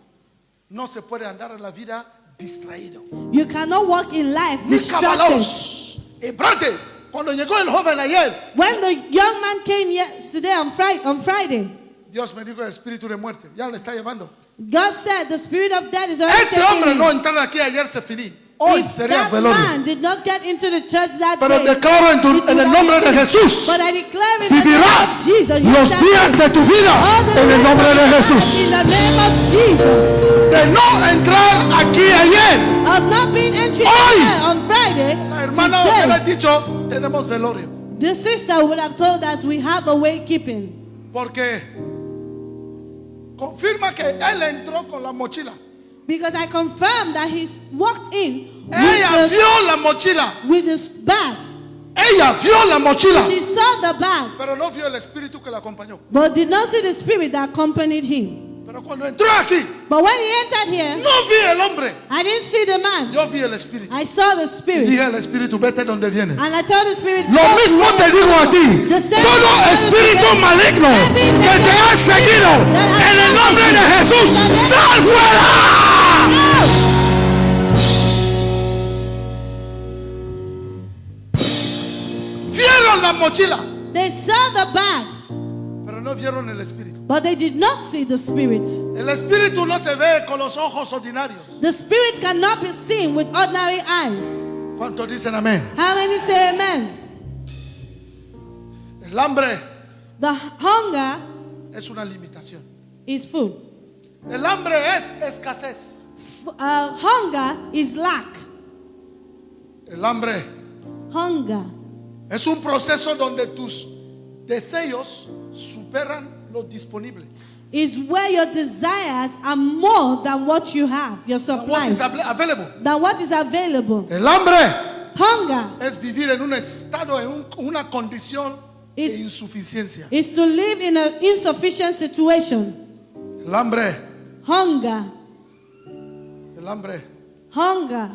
No se puede andar en la vida distraído. You cannot walk in life Mis distracted. caballos. Brate, cuando llegó el joven ayer, When the young man came yesterday on Friday, Dios me dijo el espíritu de muerte. Ya le está llevando. God said the spirit of death is already Este taking hombre him. no entrar aquí ayer se finí. Hoy If sería that velorio. man did not get into the church that Pero day, declaro it would en el have nombre de been- Jesús, But I declare in the name vivirás of Jesus, you los shall días de tu vida all the en el days nombre of de your life Jesús. in the name of Jesus. De no entrar aquí ayer, Of not being entering Hoy. here on Friday, la hermana hubiera today, dicho, tenemos velorio. the sister would have told us we have a way keeping. Porque confirma que él entró con la mochila. Because I confirm that he walked in Ella with, vio la mochila. with his bag. Ella vio la mochila. She saw the bag, Pero no vio el espíritu que la acompañó. but did not see the spirit that accompanied him. Pero cuando entró aquí, But when he entered here, no vi el hombre. I didn't see the man. Yo vi el espíritu. I saw the Y spirit. dije al espíritu, vete donde vienes. And I told the spirit, Lo "Go mismo to te where digo you a go." ti. The same Todo thing I espíritu will do. maligno Every que te ha negative seguido, spirit that has en el followed nombre you, de Jesús, in the name of ¡sal fuera! Vieron la mochila, They saw the bag, pero no vieron el espíritu. but they did not see the spirit. El espíritu no se ve con los ojos ordinarios. The spirit cannot be seen with ordinary eyes. ¿Cuántos dicen amén? How many say amen? El hambre The hunger es una limitación. is food. El hambre es escasez. Hunger is lack. El hambre Hunger es un proceso donde tus deseos superan lo disponible. is where your desires are more than what you have, your And what is supplies, available. than what is available. El hambre Hunger es vivir en un estado, en una condición de Is- insuficiencia. is to live in an insufficient situation. El hambre Hunger. El hambre Hunger.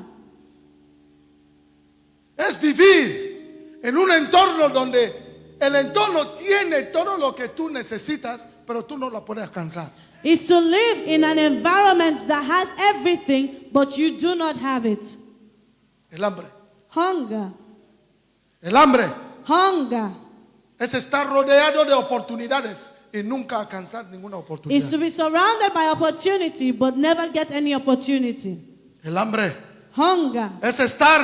es vivir en un entorno donde el entorno tiene todo lo que tú necesitas, pero tú no lo puedes alcanzar. Is to live in an environment that has everything, but you do not have it. El hambre. Hunger. El hambre Hunger es estar rodeado de oportunidades y nunca alcanzar ninguna is to oportunidad. be surrounded by opportunity, but never get any opportunity. El hambre Hunger es estar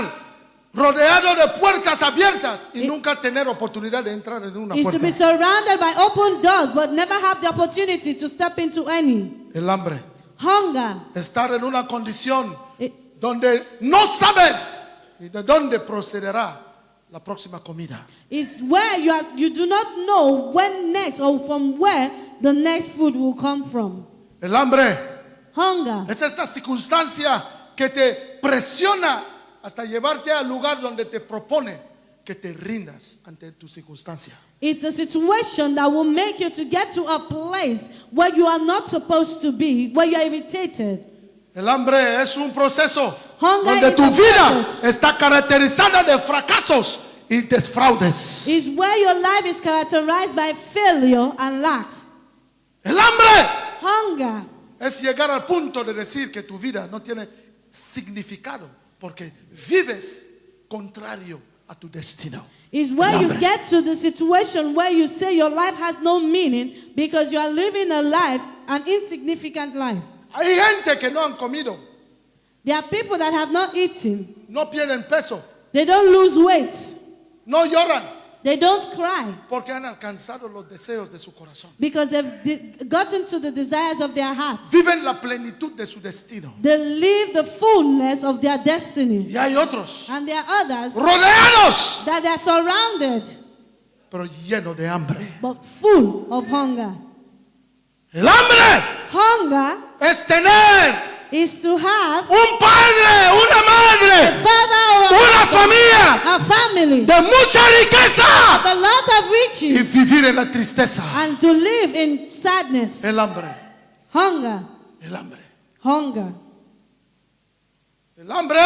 rodeado de puertas abiertas y nunca tener oportunidad de entrar en una is to be puerta. surrounded by open doors, but never have the opportunity to step into any. El hambre, Hunger estar en una condición i- donde no sabes ni de dónde procederá la próxima comida. is where you do not know when next or from where the next food will come from. El hambre Hunger es esta circunstancia que te presiona hasta llevarte al lugar donde te propone que te rindas ante tu circunstancia. It's a situation that will make you to get to a place where you are not supposed to be, where you are irritated. El hambre es un proceso Hunger donde is tu a vida process. está caracterizada de fracasos y desfraudes. Is where your life is characterized by failure and lacks. El hambre Hunger es llegar al punto de decir que tu vida no tiene significado porque vives contrario a tu destino. is where El you hambre. get to the situation where you say your life has no meaning because you are living a life, an insignificant life. Hay gente que no han comido, There are people that have not eaten. no pierden peso, They don't lose weight. no lloran They don't cry porque han alcanzado los deseos de su corazón. because they've gotten to the desires of their hearts. Viven la plenitud de su destino. They live the fullness of their destiny. Y hay otros And there are others rodeados, that are surrounded pero llenos de hambre. but full of hunger. El hambre Hunger es tener is to have un padre, una a madre, father or una familia a family, de mucha riqueza a lot of y riches, vivir en la tristeza. and to live in sadness. El hambre, Hunger, el hambre. hunger, El hambre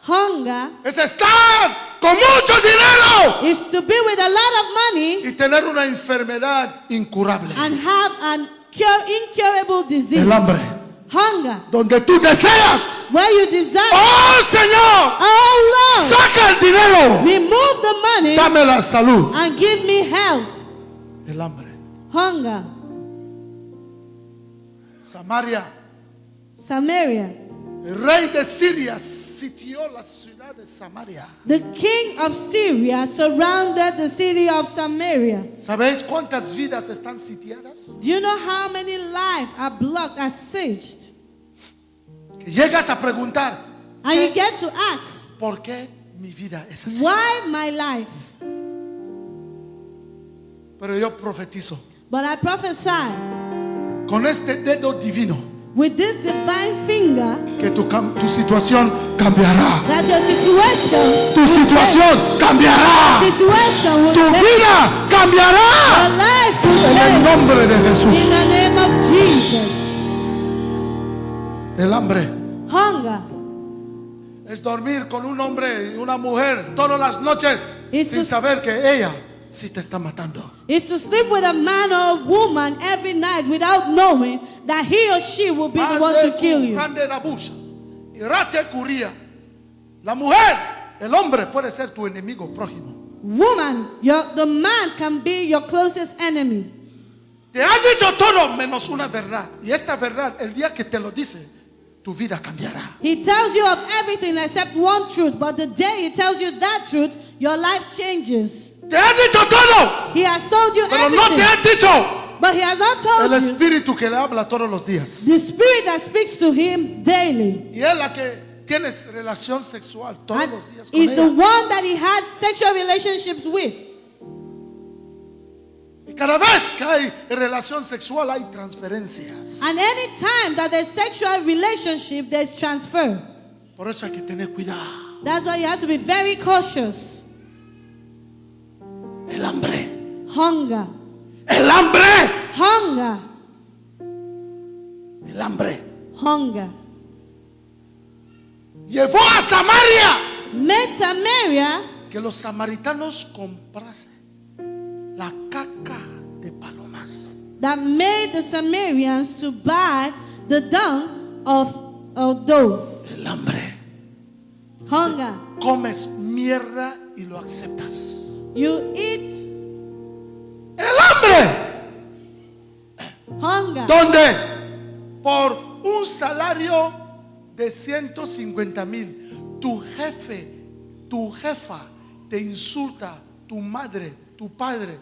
hunger es estar con mucho dinero is to be with a lot of money y tener una enfermedad incurable. and have an incurable disease. El hambre, Hunger, donde tú deseas, where you desire, oh Señor, oh Lord, saca el dinero, remove the money dame la salud. and give me health. El hambre. Hunger, Samaria, Samaria. el rey de Siria sitió la ciudad de Samaria. The king of Syria surrounded the city of Samaria. ¿Sabéis cuántas vidas están sitiadas? Do you know how many lives are blocked, are sieged? Que llegas a preguntar, And you get to ask, ¿por qué mi vida es así? why my life? Pero yo profetizo, But I prophesy con este dedo divino, with this divine finger que tu situación cambiará. that your situation, Tu situación cambiará. situation will Tu change. vida cambiará. Your life will En el change. nombre de In Jesús. the name of Jesus. El hambre Hunger es dormir con un hombre y una mujer todas las noches It's sin just- saber que ella sí te está matando. is to sleep with a man or a woman every night without knowing that he or she will be the one to kill you. Grande Nabusha, Irate Curía. La mujer, el hombre puede ser tu enemigo prójimo. Woman, the man can be your closest enemy. Te ha dicho todo menos una verdad. Y esta verdad, el día que te lo dice, tu vida cambiará. He tells you of everything except one truth, but the day he tells you that truth, your life changes. Te ha dicho todo, He has told you pero no te everything, ha dicho but he has not told el you espíritu que le habla todos los días. the spirit that speaks to him daily. Y es la que tienes relación sexual todos And los días con is the ella. one that he has sexual relationships with. Y cada vez que hay relación sexual hay transferencias. And any time that there's sexual relationship, there's transfer. Por eso hay que tener cuidado. That's why you have to be very cautious. El hambre. Hunger. El hambre. Hunger. El hambre. Hunger. Llevó a Samaria Made Samaria que los samaritanos comprasen la caca de palomas. that made the Samaritans to buy the dung of dove. El hambre. Hunger. Comes mierda y lo aceptas. You eat El hambre. hunger. ¿Dónde? Por un salario de 150,000. Tu jefe, tu jefa te insulta, tu madre, tu padre,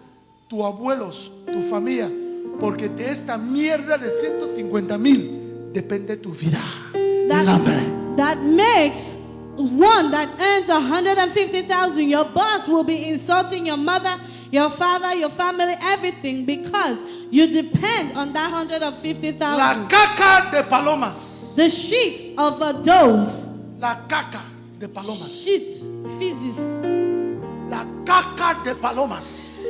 tus abuelos, tu familia, porque de esta mierda de 150,000 depende tu vida. El hambre. That makes one that earns 150,000. Your boss will be insulting your mother, your father, your family, everything, because you depend on that 150,000. La caca de palomas. The sheet of a dove. La caca de palomas. Sheet, feces. La caca de palomas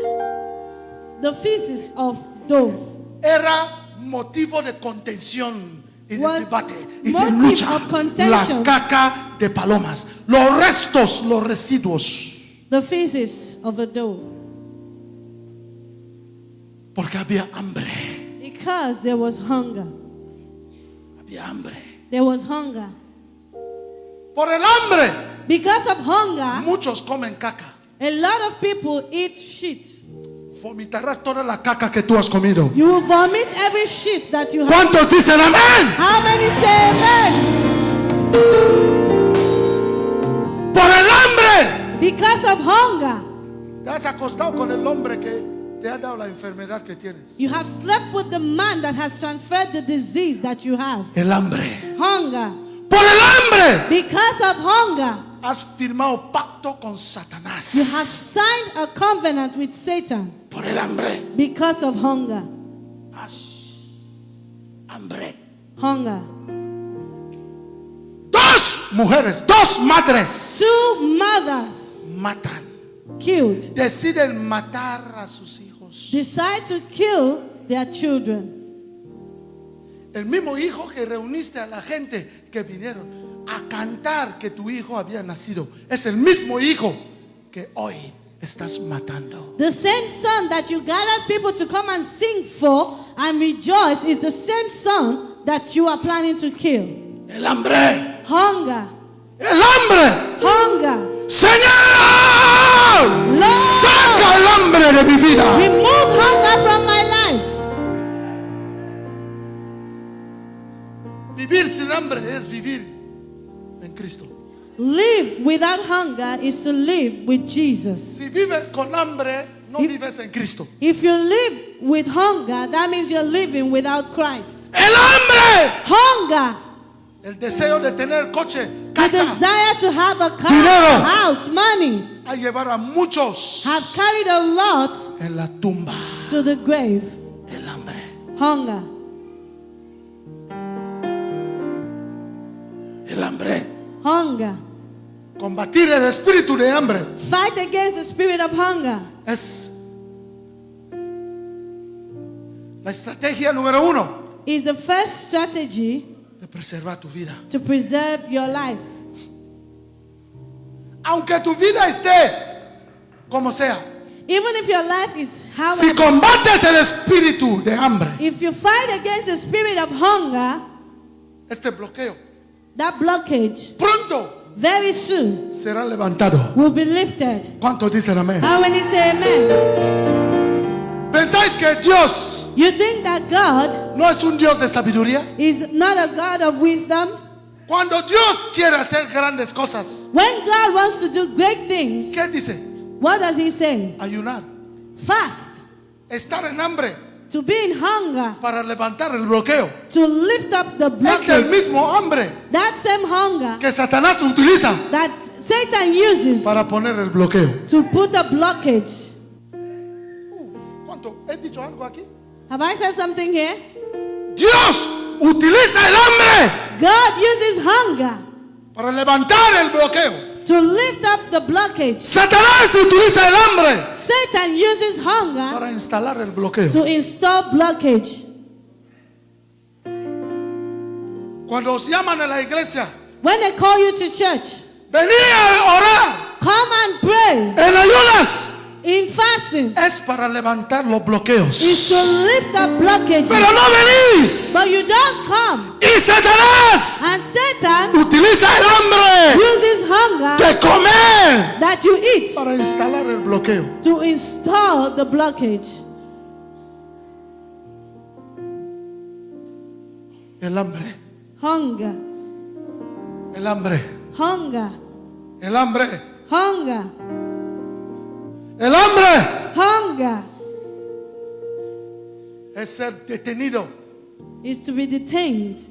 The feces of dove era motivo de contención y de Was debate y de motive lucha. of contention. La caca de palomas, los restos, los residuos, the feces of a dove, porque había hambre, because there was hunger. había hambre. There was hunger. Por el hambre, Because of hunger, muchos comen caca. a lot of people eat shit. Vomitarás toda la caca que tú has comido. You will vomit every shit that you have. ¿Cuántos dicen amén? How many say amen? Por el hambre. Because of hunger, Te has acostado con el hombre que te ha dado la enfermedad que tienes. you have slept with the man that has transferred the disease that you have. El hambre. Hunger. Por el hambre. Because of hunger, Has firmado pacto con you have Satanás. signed a covenant with Satan. Por el hambre. Because of hunger. Hambre. Hunger. Dos mujeres, dos madres Two mothers matan. killed, Deciden matar a sus hijos. decide to kill their children. El mismo hijo que reuniste a la gente que vinieron a cantar que tu hijo había nacido. Es el mismo hijo que hoy estás matando. The same son that you gathered people to come and sing for and rejoice is the same son that you are planning to kill. El hambre. Hunger. El hambre. Hunger. Señor, Lord, saca el hambre de mi vida. remove hunger from my life. Vivir sin hambre es vivir en Cristo. Live without hunger is to live with Jesus. Si vives con hambre, no vives en Cristo. If you live with hunger, that means you're living without Christ. El hambre. Hunger. El deseo de tener coche, The casa, desire to have a car, Dinero. a house, money, a llevar a muchos have carried a lot en la tumba. to the grave. El hambre. Hunger. El hambre. Hunger. Combatir el espíritu de hambre Fight against the spirit of hunger. es la estrategia número 1 Is the first strategy de preservar tu vida. to preserve your life. Aunque tu vida esté como sea, Even if your life is si however, combates el espíritu de hambre, if you fight against the spirit of hunger, este bloqueo that blockage pronto very soon será levantado. will be lifted. ¿Cuántos dicen amén? How many say amen? ¿Pensáis que Dios You think that God no es un Dios de sabiduría? is not a God of wisdom? Cuando Dios quiere hacer grandes cosas, When God wants to do great things, ¿qué dice? what does He say? Ayunar, Fast. estar en hambre To be in hunger. para levantar el bloqueo. To lift up the Es el blockage. mismo hambre That same hunger que Satanás utiliza that Satan uses para poner el bloqueo. to put the blockage. ¿Cuánto? ¿He dicho algo aquí? Have I said something here? Dios utiliza el hambre God uses hunger para levantar el bloqueo. to lift up the blockage. Satanás utiliza el hambre Satan uses hunger para instalar el bloqueo. to install blockage. Cuando os llaman a la iglesia, When they call you to church, venía a orar come and pray en ayunas. in fasting. Es para levantar los bloqueos. Is to lift up blockages. Pero no venís. But you don't come. Y Satanás And Satan utiliza el hambre uses hunger de comer that you eat para instalar el bloqueo. to install the blockage. El hambre, Hunger, el hambre, hunger, el hambre, hunger, el hambre hunger es ser detenido, is to be detained,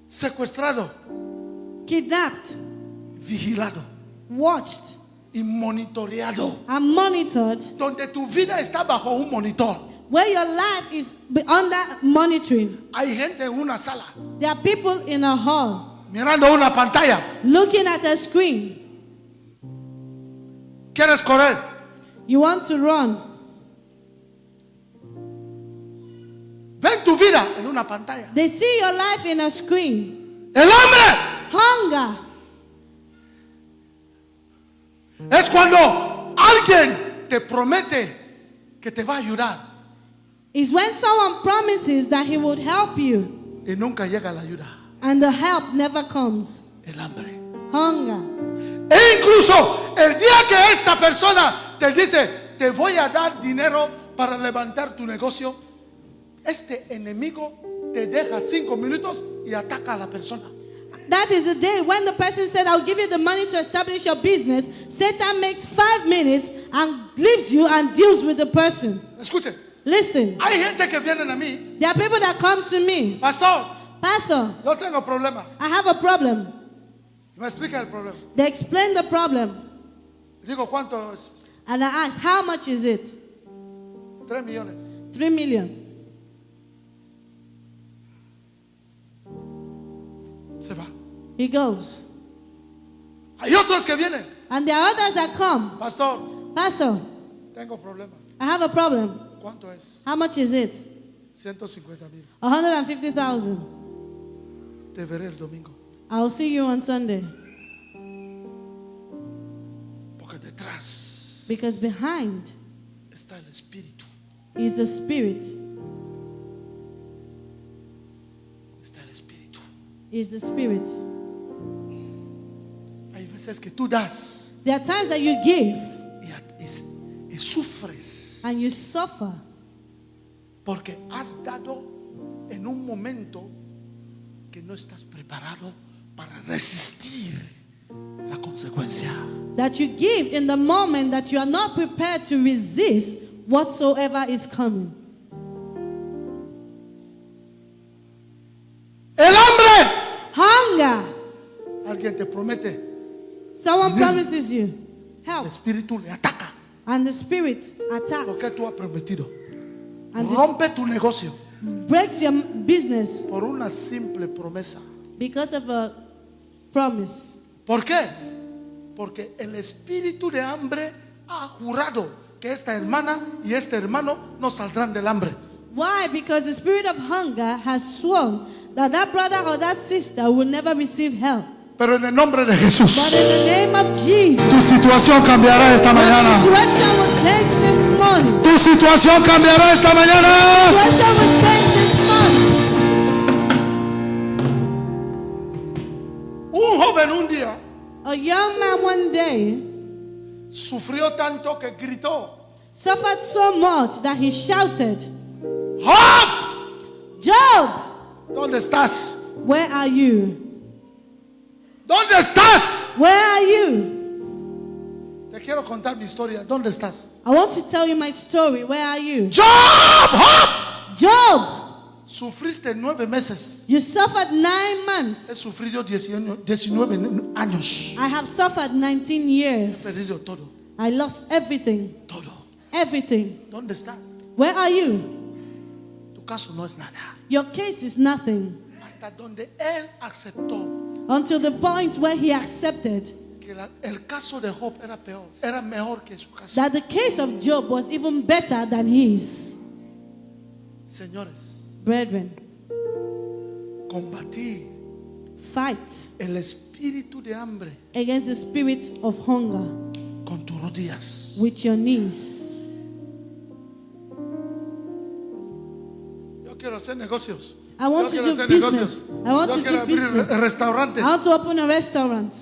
secuestrado, kidnapped, vigilado watched, y monitoreado. and monitored, Donde tu vida está bajo un monitor. where your life is under monitoring. Hay gente en una sala There are people in a hall mirando una pantalla. looking at a screen. ¿Quieres correr? You want to run. Ven tu vida en una pantalla. They see your life in a screen. El hambre Hunger es cuando alguien te promete que te va a ayudar is when someone promises that he would help you y nunca llega la ayuda. and the help never comes. El hambre. Hunger. E incluso el día que esta persona te dice, te voy a dar dinero para levantar tu negocio, este enemigo te deja 5 minutos y ataca a la persona. That is the day when the person said, I'll give you the money to establish your business. Satan makes 5 minutes and leaves you and deals with the person. Escuchen, Listen, hay gente que vienen a mí, there are people that come to me. pastor, Pastor, yo tengo problema. I have a problem. Me explica el problema. They explain the problem. Digo, ¿cuánto es? And I ask, how much is it? 3 millones. 3 million. Se va. He goes. Hay otros que vienen. And there are others that come. Pastor, Pastor, tengo problema. I have a problem. ¿Cuánto es? How much is it? 150,000. 150,000. Te veré el domingo. I'll see you on Sunday. Porque detrás Because behind está el espíritu. is the spirit. Está el espíritu. Is the spirit. Hay veces que tú das There are times that you give y sufres and you suffer porque has dado en un momento que no estás preparado para resistir la consecuencia. that you give in the moment that you are not prepared to resist whatsoever is coming. El hambre. Hunger. Alguien te promete, Someone Dinero. promises you el help, espíritu le ataca and the spirit lo que attacks tú has prometido. and this Rompe tu negocio breaks your business por una simple promesa. because of a promise. ¿Por qué? Porque el espíritu de hambre ha jurado que esta hermana y este hermano no saldrán del hambre. Why? Because the spirit of hunger has sworn that that brother or that sister will never receive help. Pero en el nombre de But Jesús, in the name of Jesus, tu situación cambiará esta the mañana. situation will change this morning. Tu situación cambiará esta mañana. The situation will change this morning. Un joven un día A young man one day sufrió tanto que gritó, suffered so much that he shouted, ¡Job! Job, ¿Dónde estás? where are you? ¿Dónde estás? Where are you? Te quiero contar mi historia. ¿Dónde estás? I want to tell you my story. Where are you? ¡Job! ¡Job! Job, Sufriste 9 meses. you suffered 9 months. He sufrido 19 años. I have suffered 19 He years. perdido todo. I lost everything. Todo. Everything. ¿Dónde estás? Where are you? Tu caso no es nada. Your case is nothing. Hasta donde él aceptó Until the point where he accepted que el caso de Job era peor, era mejor que su caso. that the case of Job was even better than his. Señores, Brethren, combatir Fight el espíritu de hambre against the spirit of hunger con tus rodillas. with your knees. Yo quiero hacer negocios. I want Yo to quiero do hacer business. negocios. I want Yo to quiero do abrir business. restaurantes. I want to open a restaurant.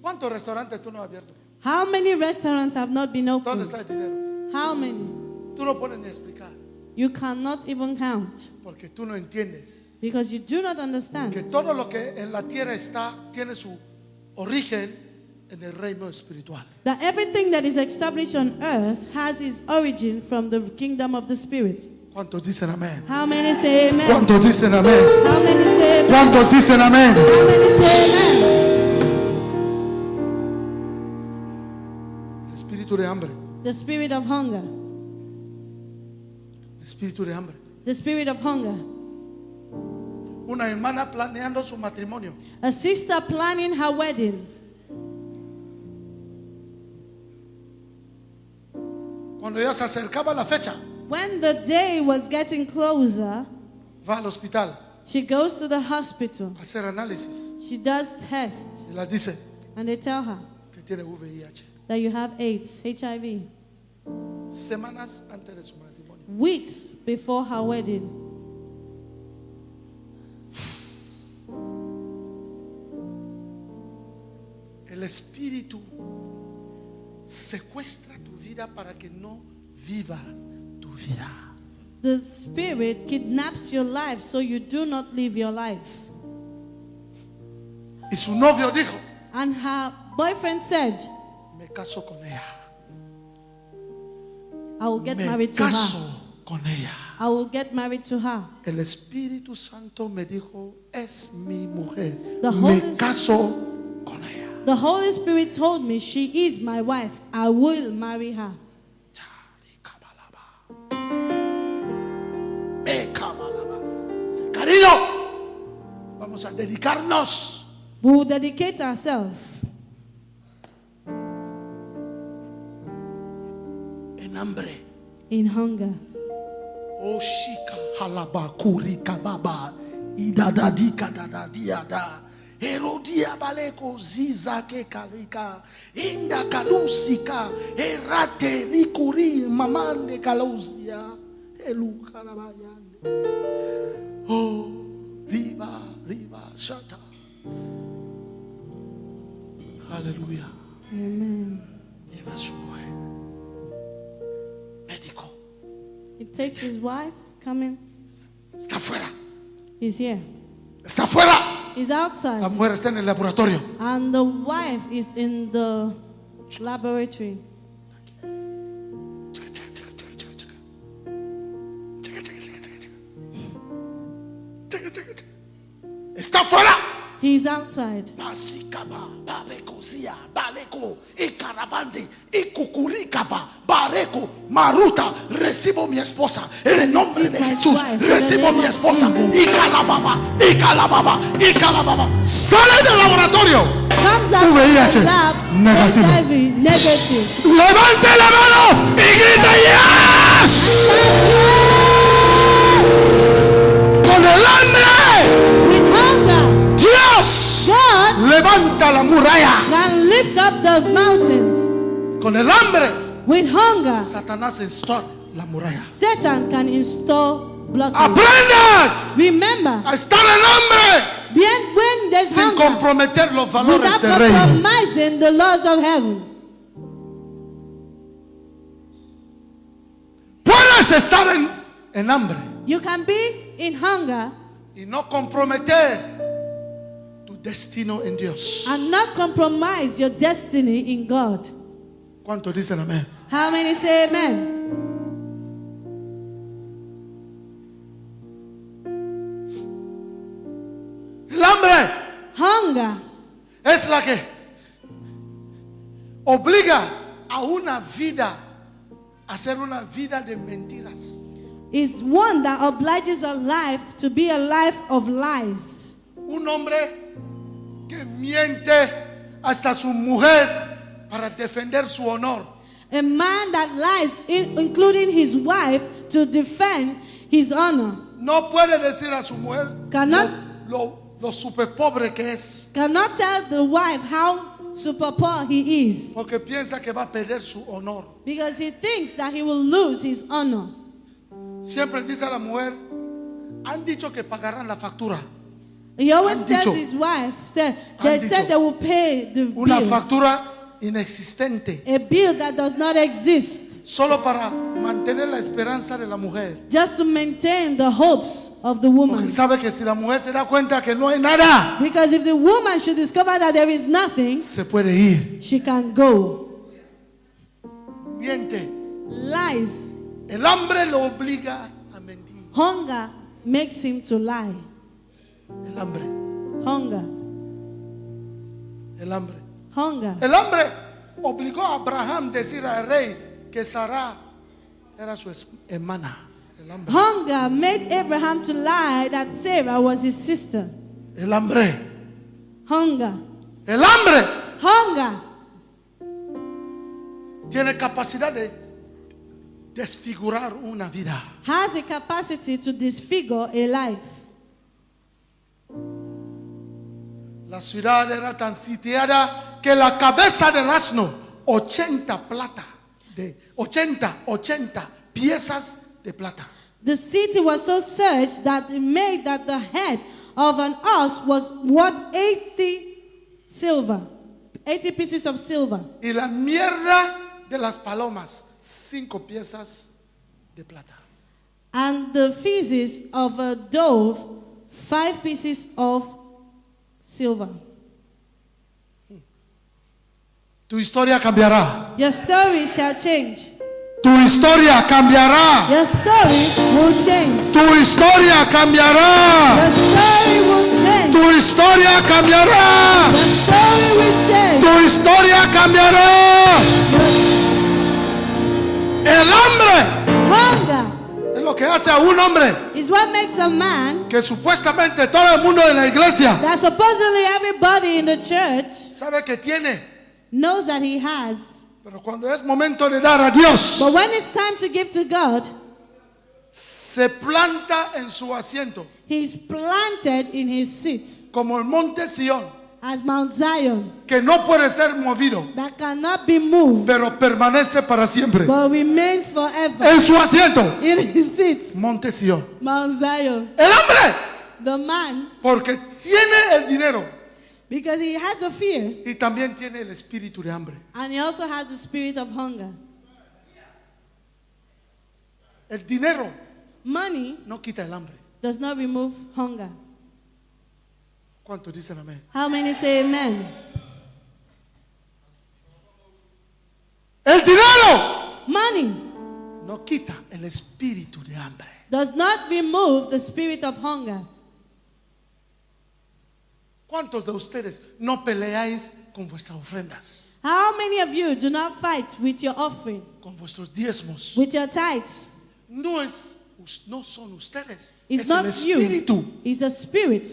¿Cuántos restaurantes tú no has abierto? How many restaurants have not been ¿Dónde opened? está el dinero? How many? Tú no puedes ni explicar You cannot even count porque tú no entiendes because you do not que understand todo lo que en la tierra está tiene su origen en el reino espiritual. that everything that is established on earth has its origin from the kingdom of the spirit. ¿Cuántos dicen amén? How many say amen? ¿Cuántos dicen amén? How many say amen? ¿Cuántos dicen amén? How many say amen? El espíritu de hambre. The spirit of hunger. El espíritu de hambre. The spirit of hunger. Una hermana planeando su matrimonio. A sister planning her wedding. Cuando ya se acercaba la fecha, When the day was getting closer, va al hospital she goes to the hospital. a hacer análisis She does tests, y la dice and they tell her que tiene VIH. that you have AIDS, HIV, Semanas antes de su matrimonio. weeks before her wedding. El espíritu secuestra tu vida para que no viva tu vida. The spirit kidnaps your life so you do not live your life. Y su novio dijo, And her boyfriend said, me caso con ella. I will get Me married to caso her. con ella. I will get married to her. El Espíritu Santo me dijo, es mi mujer. The Me Holy- caso con ella. The Holy Spirit told me she is my wife. I will marry her. Cariño, vamos a dedicarnos. We will dedicate ourselves En hambre. in hunger. Oshika halaba kurika baba. Idadadika dadadiada. Herodia baleko ziza ke kalika. Inda kalusika. Erate rikuri mamande kalusia. Elu karabayande. Oh, riba, riba, shata. Aleluya. Amen. Lleva su mujer. Médico. He takes his wife, coming. Está afuera. He's here. Está afuera. He's La outside. mujer está en el laboratorio. And the wife is in the laboratory. Checa, checa, checa, checa, checa, checa. Checa, checa, checa, checa, checa. Checa, checa, checa. Está afuera. He's outside. Masikaba, babekozia, baleko, ikarabande, ikukurikaba, bareko, maruta. Recibo mi esposa en el nombre de Receive my Jesús. wife in the Recibo name mi of esposa. Jesus. Ikalababa, ikalababa, ikalababa. Sale del laboratorio. Comes out VIH, from the lab. negativo. HIV, negative. Levante la mano y grita yes. Con el hambre. With hunger, Dios God levanta la muralla. can lift up the mountains. Con el hambre, With hunger, Satanás instala la muralla. Satan can install blockades. Aprendas Remember, a estar en hambre when there's sin hunger, comprometer los valores without del reino. compromising the laws of heaven. Puedes estar en hambre You can be in hunger y no comprometer tu destino en Dios. and not compromise your destiny in God. ¿Cuántos dicen amén? How many say amen? El hambre Hunger es la que obliga a una vida a ser una vida de mentiras. is one that obliges a life to be a life of lies. Un hombre que miente hasta su mujer para defender su honor. A man that lies, including his wife, to defend his honor. No puede decir a su mujer, Cannot lo super pobre que es. cannot tell the wife how super poor he is, Porque piensa que va a perder su honor. because he thinks that he will lose his honor. Siempre dice a la mujer, han dicho que pagarán la factura. He always Han tells dicho. his wife, they Han said dicho. they will pay the Una bills. factura inexistente. A bill that does not exist, Solo para mantener la esperanza de la mujer. just to maintain the hopes of the woman. Porque sabe que si la mujer se da cuenta que no hay nada, Because if the woman should discover that there is nothing, se puede ir. she can go. Miente. Lies. El hambre lo obliga a mentir. Hunger makes him to lie. El hambre. Hunger. El hambre. Hunger. El hambre obligó a Abraham a decir al rey que Sara era su hermana. El hambre. Hunger made Abraham to lie that Sarah was his sister. El hambre. Hunger. El hambre Hunger tiene capacidad de desfigurar una vida. has the capacity to disfigure a life. La ciudad era tan sitiada que la cabeza del asno, 80 piezas de plata. The city was so searched that it made that the head of an ox was worth 80 pieces of silver. Y la mierda de las palomas, 5 piezas de plata. And the feces of a dove, 5 pieces of silver. Tu historia cambiará. Your story shall change. Tu historia cambiará. Your story will change. Tu historia cambiará. Your story will change. Tu historia cambiará. Your story will change. Tu historia cambiará. El hambre Hunger es lo que hace a un hombre is what makes a man que supuestamente todo el mundo de la iglesia that supposedly everybody in the church sabe que tiene, knows that he has. pero cuando es momento de dar a Dios, But when it's time to give to God, se planta en su asiento, he's planted in his seat como el monte Sión, as Mount Zion que no puede ser movido, that cannot be moved pero permanece para siempre. but remains forever. En su asiento, In his seat, monte Sión. Mount Zion. El hambre, The man, porque tiene el dinero because he has a fear y también tiene el espíritu de hambre. and he also has the spirit of hunger. El dinero Money no quita el hambre. does not remove hunger. ¿Cuántos dicen amén? How many say amen? El dinero Money no quita el espíritu de hambre. does not remove the spirit of hunger. ¿Cuántos de ustedes no peleáis con vuestras ofrendas, How many of you do not fight with your offering, con vuestros diezmos? with your tithes? No son ustedes, It's es not el you. espíritu It's a spirit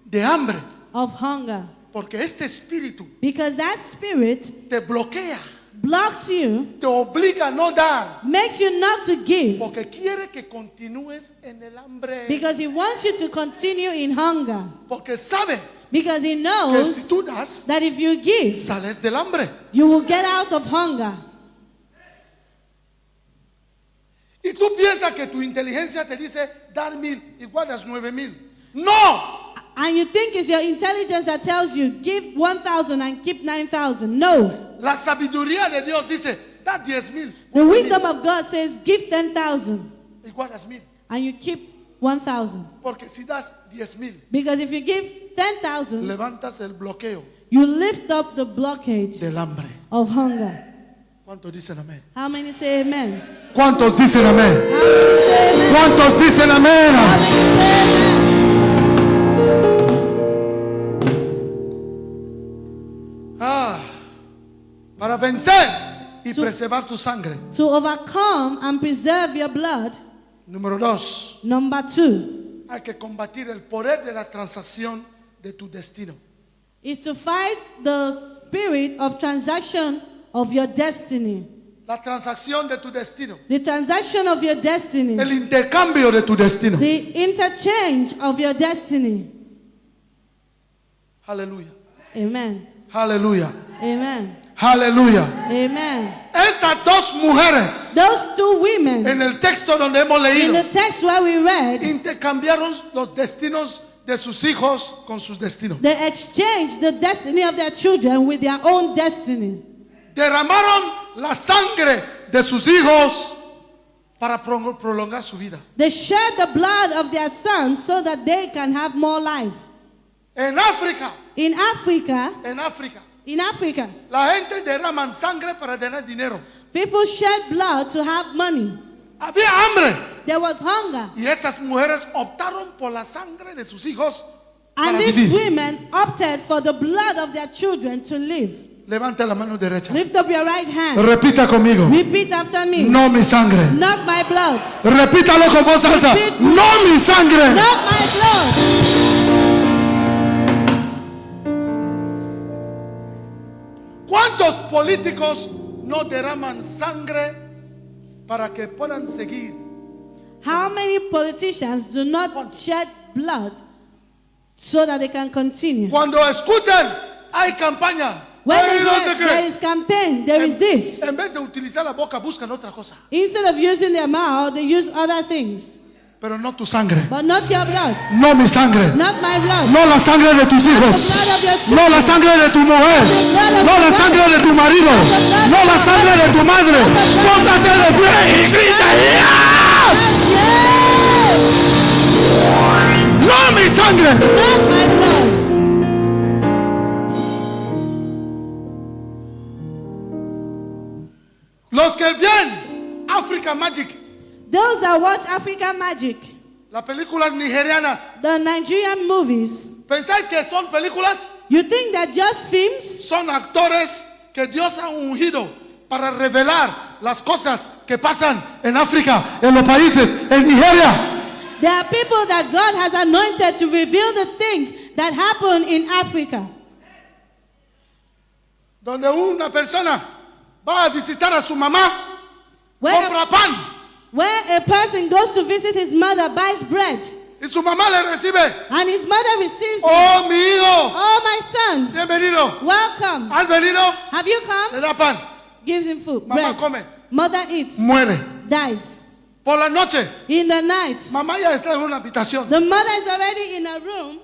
de hambre. of hunger. Porque este espíritu Because that spirit te bloquea, blocks you, te obliga a no dar, makes you not to give. porque quiere que continúes en el hambre. Because he wants you to continue in hunger. Porque sabe Because he que si knows tú das, that if you give, sales del hambre. you will get out of hunger. Y tú piensas que tu inteligencia te dice dar 1,000 y guardas 9,000. No, And you think it's your intelligence that tells you give 1,000 and keep 9,000. No. la sabiduría de Dios dice da 10,000 The wisdom of God says give 10,000 y guardas 1,000. and you keep 1,000. Porque si das 10,000, Because if you give 10,000, levantas el bloqueo you lift up the blockage del hambre. of hunger. ¿Cuántos dicen amén? How many say amen? ¿Cuántos dicen amén? How many say amen? ¿Cuántos dicen amén? How many say amen? Para vencer y preservar tu sangre. To overcome and preserve your blood. Número 2, Number 2 hay que combatir el poder de la transacción de tu destino. is to fight the spirit of transaction of your destiny. La transacción de tu destino. The transaction of your destiny. El intercambio de tu destino. The interchange of your destiny. Aleluya. Amen. Aleluya. Amen. Aleluya. Amen. Esas dos mujeres Those two women en el texto donde hemos in leído the text where we read, intercambiaron los destinos de sus hijos con sus destinos. they exchanged the destiny of their children with their own destiny. Derramaron la sangre de sus hijos para prolongar su vida. They shed the blood of their sons so that they can have more life. En África, In Africa, la gente derrama sangre para tener dinero. people shed blood to have money. Había hambre There was hunger. y esas mujeres optaron por la sangre de sus hijos para And these vivir. women opted for the blood of their children to live. Levante la mano derecha. Lift up your right hand. Repita conmigo. Repeat after me. No mi sangre. Not my blood. Repítalo con voz alta. Repeat. No mi sangre. Not my blood. ¿Cuántos políticos no derraman sangre para que puedan seguir? How many politicians do not shed blood so that they can continue? Cuando escuchan, hay campaña. When Ay, they no hear sé qué. there is campaign, there is this. En vez de utilizar la boca, buscan otra cosa. Instead of using their mouth, they use other things. Pero no tu sangre. But not your blood. No mi sangre. Not my blood. No la sangre de tus hijos. The blood of your children. No la sangre de tu mujer. No la sangre de tu marido. No la sangre de tu madre. Póngase de pie y grita. ¡Yes! Yes! No mi sangre. Not my blood. Los que ven Africa Magic, Those that watch African Magic, las películas nigerianas, the Nigerian movies, ¿pensáis que son películas? you think they're just films? Son actores que Dios ha ungido para revelar las cosas que pasan en África, en los países, en Nigeria. There are people that God has anointed to reveal the things that happen in Africa. Donde una persona va a visitar a su mamá, Where, compra pan where a person goes to visit his mother, buys bread, y su mamá le recibe. and his mother receives him. Oh, mi hijo, Oh, my son, bienvenido. welcome. ¿Has venido? Have you Le come? da pan. Gives him food, Mamá bread. come, Mother eats, muere. dies. Por la noche, In the night, mamá ya está en una habitación. the mother is already in a room.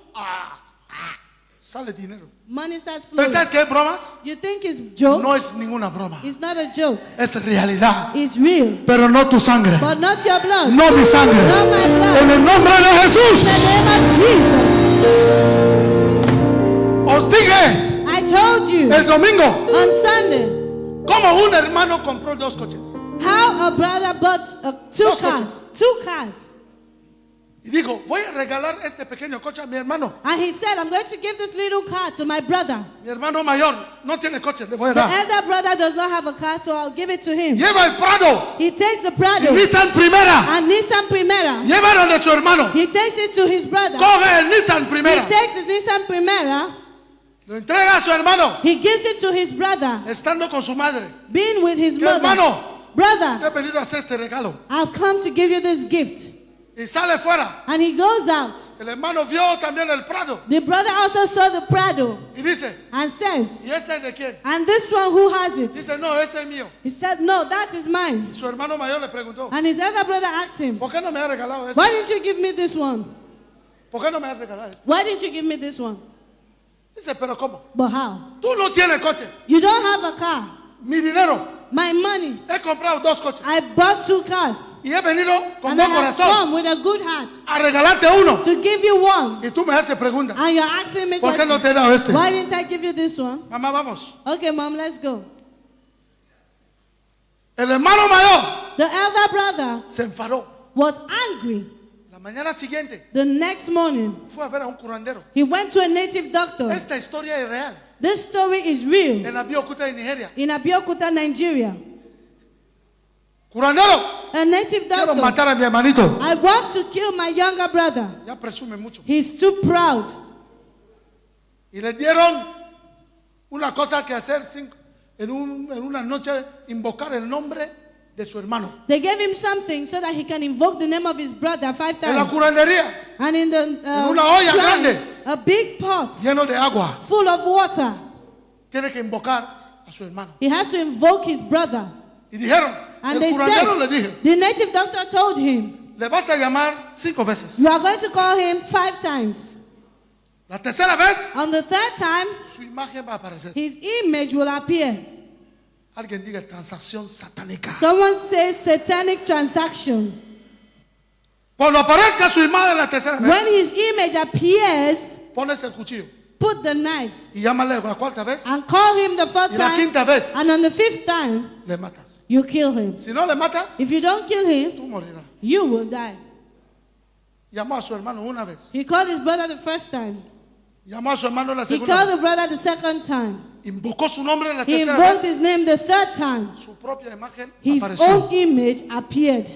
Sale dinero. Money starts flowing. ¿Pensáis que es bromas? You think it's joke? No es ninguna broma. It's not a joke. Es realidad. It's real. Pero no tu sangre. But not your blood. No mi sangre. Not my blood. En el nombre de In Jesús. the name of Jesus. Os dije I told you el domingo on Sunday cómo un hermano compró 2 coches. how a brother bought two Dos cars. coches. 2 cars. Y dijo, voy a regalar este pequeño coche a mi hermano. And he said, I'm going to give this little car to my brother. Mi hermano mayor no tiene coche, le voy a The dar. elder brother does not have a car, so I'll give it to him. Lleva el Prado He takes the y Prado Nissan Primera. and Nissan Primera. Lleva donde su hermano. He takes it to his brother. Coge el Nissan He Primera. takes the Nissan Primera. Lo entrega a su hermano. He gives it to his brother, Estando con su madre. being with his Que mother. hermano, te Brother, he venido a hacer este regalo. I've come to give you this gift. Y sale fuera. And he goes out. El hermano vio también el Prado. The brother also saw the Prado Y dice, and says, ¿y este es de quién? and this one, who has it? Dice, no, este es mío. He said, no, that is mine. Y su hermano mayor le preguntó, And his elder brother asked him, ¿por qué no me has regalado este? why didn't you give me this one? ¿Por qué no me has regalado este? Why didn't you give me this one? Dice, pero ¿cómo? But how? Tú no tienes coche. You don't have a car. Mi dinero. My money. He comprado 2 coches. I bought 2 cars. Y he venido con And I buen have corazón come with a good heart a regalarte uno. to give you one. Y tú me haces pregunta. And you're asking me ¿Por qué no questions. te he dado este? Why didn't I give you this one? Mamá, vamos. Okay, mom, let's go. El hermano mayor The elder brother se enfadó. was angry. La mañana siguiente The next morning, fue a ver a un curandero. he went to a native doctor. Esta historia es real. This story is real. En Abiyokuta, en Nigeria. In Abeokuta, Nigeria. Curandero, A native quiero doctor. matar a mi hermanito. I want to kill my younger brother. Ya presume mucho. He's too proud. Y le dieron una cosa que hacer en una noche, invocar el nombre de su hermano. They gave him something so that he can invoke the name of his brother 5 En la times. curandería, And in the en una olla grande. a big pot lleno de agua. full of water. Tiene que invocar a su hermano. He has to invoke his brother. Y dijeron, And el they curandero le said, dijo, the native doctor told him, le vas a llamar 5 veces. you are going to call him 5 times. La tercera vez, On the 3rd time, su imagen va a aparecer. his image will appear. Alguien diga transacción satánica. Someone says satanic transaction. Cuando aparezca su imagen la tercera When vez, his image appears, pones el cuchillo put the knife y llámale la cuarta vez and call him the 4th y la time. quinta vez And on the 5th time, le matas. you kill him. Si no le matas, If you don't kill him, tú morirás. you will die. Llamó a su hermano una vez. He called his brother the 1st time. Llamó a su hermano la He segunda called the vez. brother the 2nd time. Invocó su nombre la He tercera invoked vez. his name the 3rd time. Su propia imagen His apareció. own image appeared.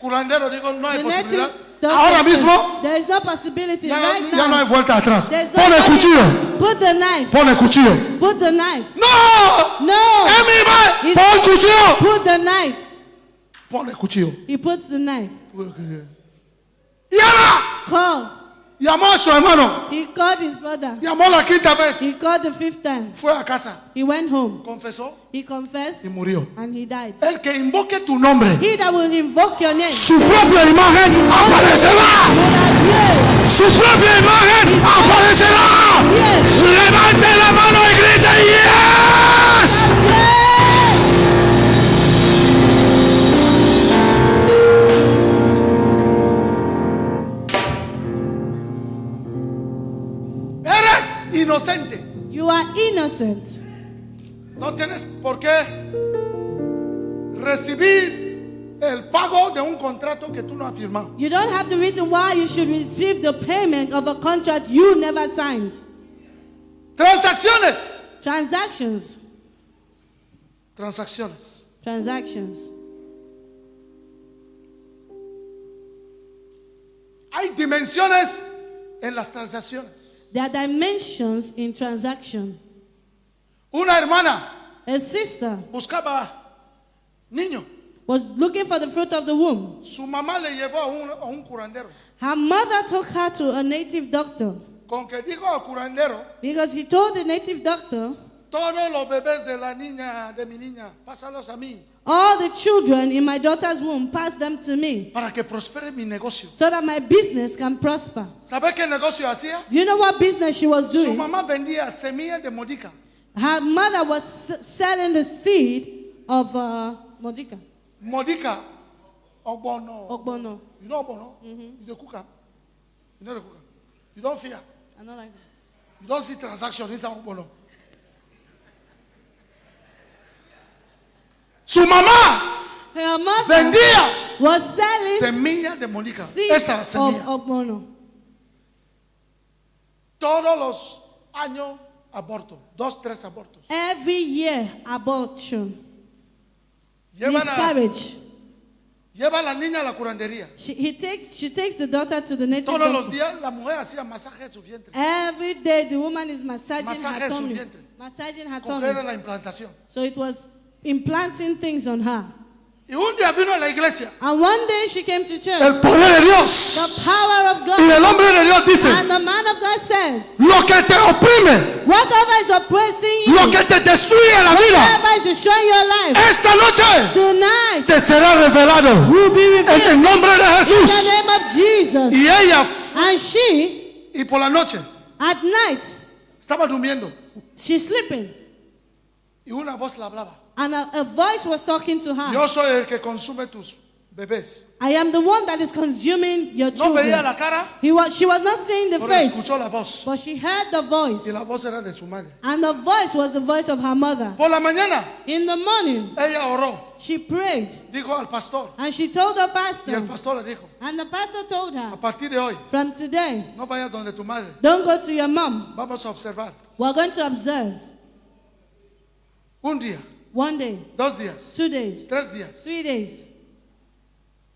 Curandero, digo, no hay The posibilidad. native doctor Ahora said, mismo there is no possibility ya, right ya no hay now. vuelta atrás. There's no Pon el money. cuchillo. Put the knife. Pon el cuchillo. Put the knife. ¡No! No. ¡Es mi imagen! It's- ¡Pon el cuchillo! Put the knife. Pon el cuchillo. He puts the knife. ¡Llama! Call. Llamó a su hermano. He called his brother. Llamó la quinta vez. He called the 5th time. Fue a casa. He went home. Confesó He confessed y murió. and he died. El que invoque tu nombre, He that will invoke your name su propia imagen aparecerá. will appear. Su propia imagen aparecerá. Yes. Levante la mano y grite yes. Yes. Eres inocente. You are innocent. No tienes por qué recibir el pago de un contrato que tú no has firmado. You don't have the reason why you should receive the payment of a contract you never signed. Transacciones. Transactions. Transacciones. Transactions. Hay dimensiones en las transacciones. There are dimensions in transaction. Una hermana A sister buscaba niño. was looking for the fruit of the womb. Su mamá le llevó a un curandero. Her mother took her to a native doctor Con que dijo al curandero, because he told the native doctor, todos los bebés de la niña, de mi niña, pásalos a mí all the children in my daughter's womb, pass them to me para que prospere mi negocio. so that my business can prosper. ¿Sabe qué negocio hacía? Do you know what business she was Su doing? mamá vendía semillas de modica. Her mother was selling the seed of Modica. Modica, ogbono. Ogbono. You know ogbono? You dey cook am. You know the cook am. You don't fear. I don't like that. You don't see transaction inside ogbono. Su mamá Her mother vendía was selling semillas de modica. seed Esa of semilla. Ogbono. Todos los años aborto. 2, 3 abortos. Every year, abortion, Lleva a la niña a la curandería. She takes the daughter to the native Todos los doctor. días la mujer hacía masaje de su vientre. Every day, the woman is massaging Masaje her su tummy. vientre. Massaging her Con que era tummy. la implantación. So it was implanting things on her. Y un día vino a la iglesia. And one day she came to El church. poder de The Dios. power of Y God. el hombre de Dios dice, And the man of God says, lo que te oprime, whatever is oppressing you, lo que te destruye la vida, whatever is destroying your life, esta noche tonight te será revelado will be en revealed el nombre de in the Jesús. name of Jesus. Y ella, And she, y por la noche, at night, estaba durmiendo. she's sleeping. Y una voz la hablaba. And a voice was talking to her. Yo soy el que consume tus bebés. I am the one that is consuming your No veía children. la cara, She was not seeing the pero face, escuchó la voz. but she heard the voice. Y la voz era de su madre. And the voice was the voice of her mother. Por la mañana, In the morning, ella oró. she prayed. Dijo al pastor. And she told the Y el pastor. pastor le dijo, And the pastor told a her, partir de hoy, from today, no vayas donde tu madre. don't go to your mom. Vamos a observar. We're going to observe Un día, 1 day, 2 días, 2 days, 3 días. 3 days.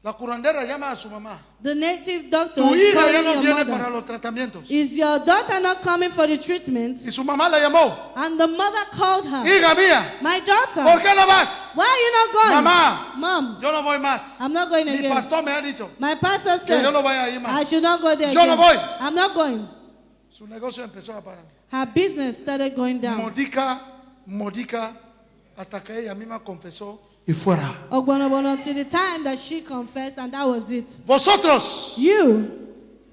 La curandera llama a su mamá. The native doctor Tu is hija ya calling no your viene para mother. los tratamientos. Is your daughter not coming for the treatment? Y su mamá la llamó. And the mother called her. Hija mía, My daughter, ¿por qué no vas? why are you not going? Mamá, Mom, yo no voy más. I'm not going Mi again. pastor me ha dicho My pastor que said yo no vaya a ir I más. should not go there Yo no again. voy. I'm not going. Su negocio empezó a parar. Her business started going down. Modica, hasta que ella misma confesó y fuera. Ogbonobono till the time that she confessed, and that was it. Vosotros, You,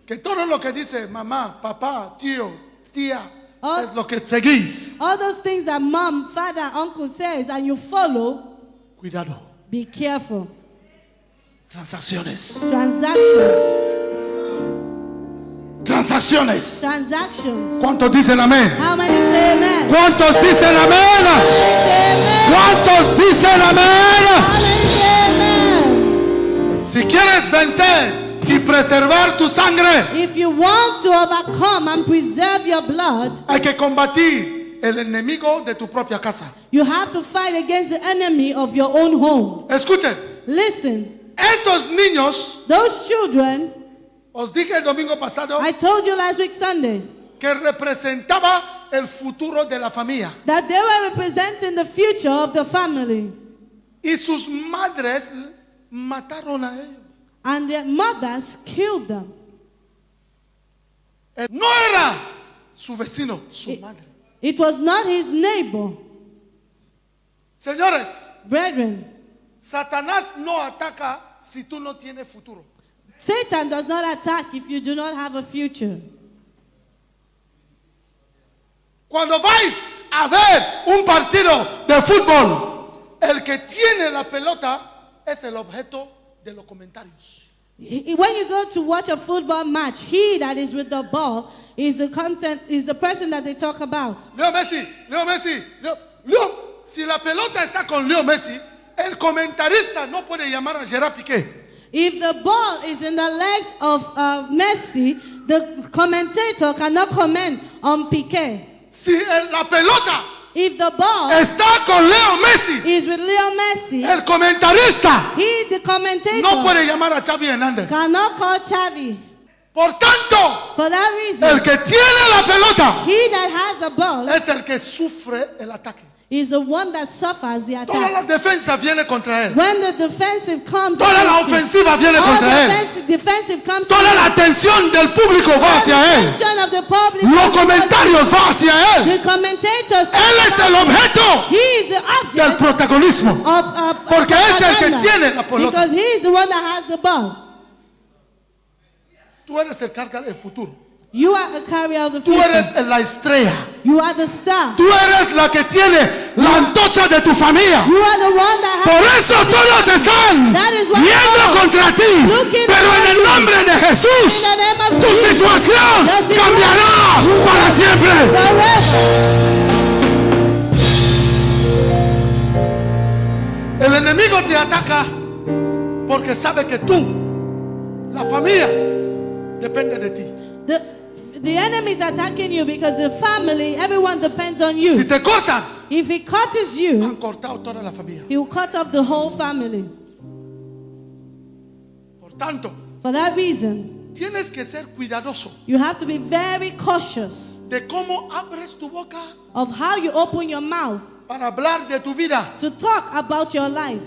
que todo lo que dice mamá, papá, tío, tía, Oh. es lo que seguís. all those things that mom, father, uncle says, and you follow, Cuidado. be careful. Transacciones. Transactions. ¿Cuántos dicen amén? How many say amen? ¿Cuántos dicen amén? Say amen. ¿Cuántos dicen amén? How many say amen? Si quieres vencer y preservar tu sangre, If you want to overcome and preserve your blood, hay que combatir el enemigo de tu propia casa. you have to fight against the enemy of your own home. Escuchen, Listen, estos niños, those children, os dije el domingo pasado, I told you last week Sunday, que representaba el futuro de la familia. that they were representing the future of the family. Y sus madres mataron a ellos. And their mothers killed them. No era su vecino, su madre. It was not his neighbor. Señores, Brethren, Satanás no ataca si tú no tienes futuro. Satan does not attack if you do not have a future. Cuando vais a ver un partido de fútbol, el que tiene la pelota es el objeto de los comentarios. When you go to watch a football match, he that is with the ball is the content, is the person that they talk about. Leo Messi, si la pelota está con Leo Messi, el comentarista no puede llamar a Gerard Piqué. If the ball is in the legs of Messi, the commentator cannot comment on Piqué. Si la pelota If the ball está con Leo Messi, is with Leo Messi, el comentarista he, the commentator, no puede llamar a Xavi Hernández. cannot call Xavi. Por tanto, For that reason, el que tiene la pelota he that has the ball es el que sufre el ataque. is the one that suffers the Toda la attack. defensa viene contra él. When the defensive comes, Toda la against him, ofensiva viene all contra él. defensive comes, Toda la atención del público va hacia él. attention of the public, Los comentarios van hacia él. the commentators, Él es el objeto he is the del object protagonismo. of Porque es el que propaganda, tiene la pelota. because he is the one that has the ball. Tú eres el carga del futuro. You are a carrier of the Tú future. eres la estrella. You are the star. Tú eres la que tiene la antorcha de tu familia. You are the one that Por has. eso todos están That is why yendo all contra ti. looking Pero en at el you. nombre de Jesús, In the name of tu Jesus, situación the situation cambiará para siempre. forever. El enemigo te ataca porque sabe que tú, la familia, depende de ti. The enemy is attacking you because the family, everyone depends on you. Si te cortan, If he cuts you, han cortado toda la familia. he will cut off the whole family. Por tanto, For that reason, tienes que ser cuidadoso you have to be very cautious de cómo abres tu boca of how you open your mouth para hablar de tu vida. to talk about your life.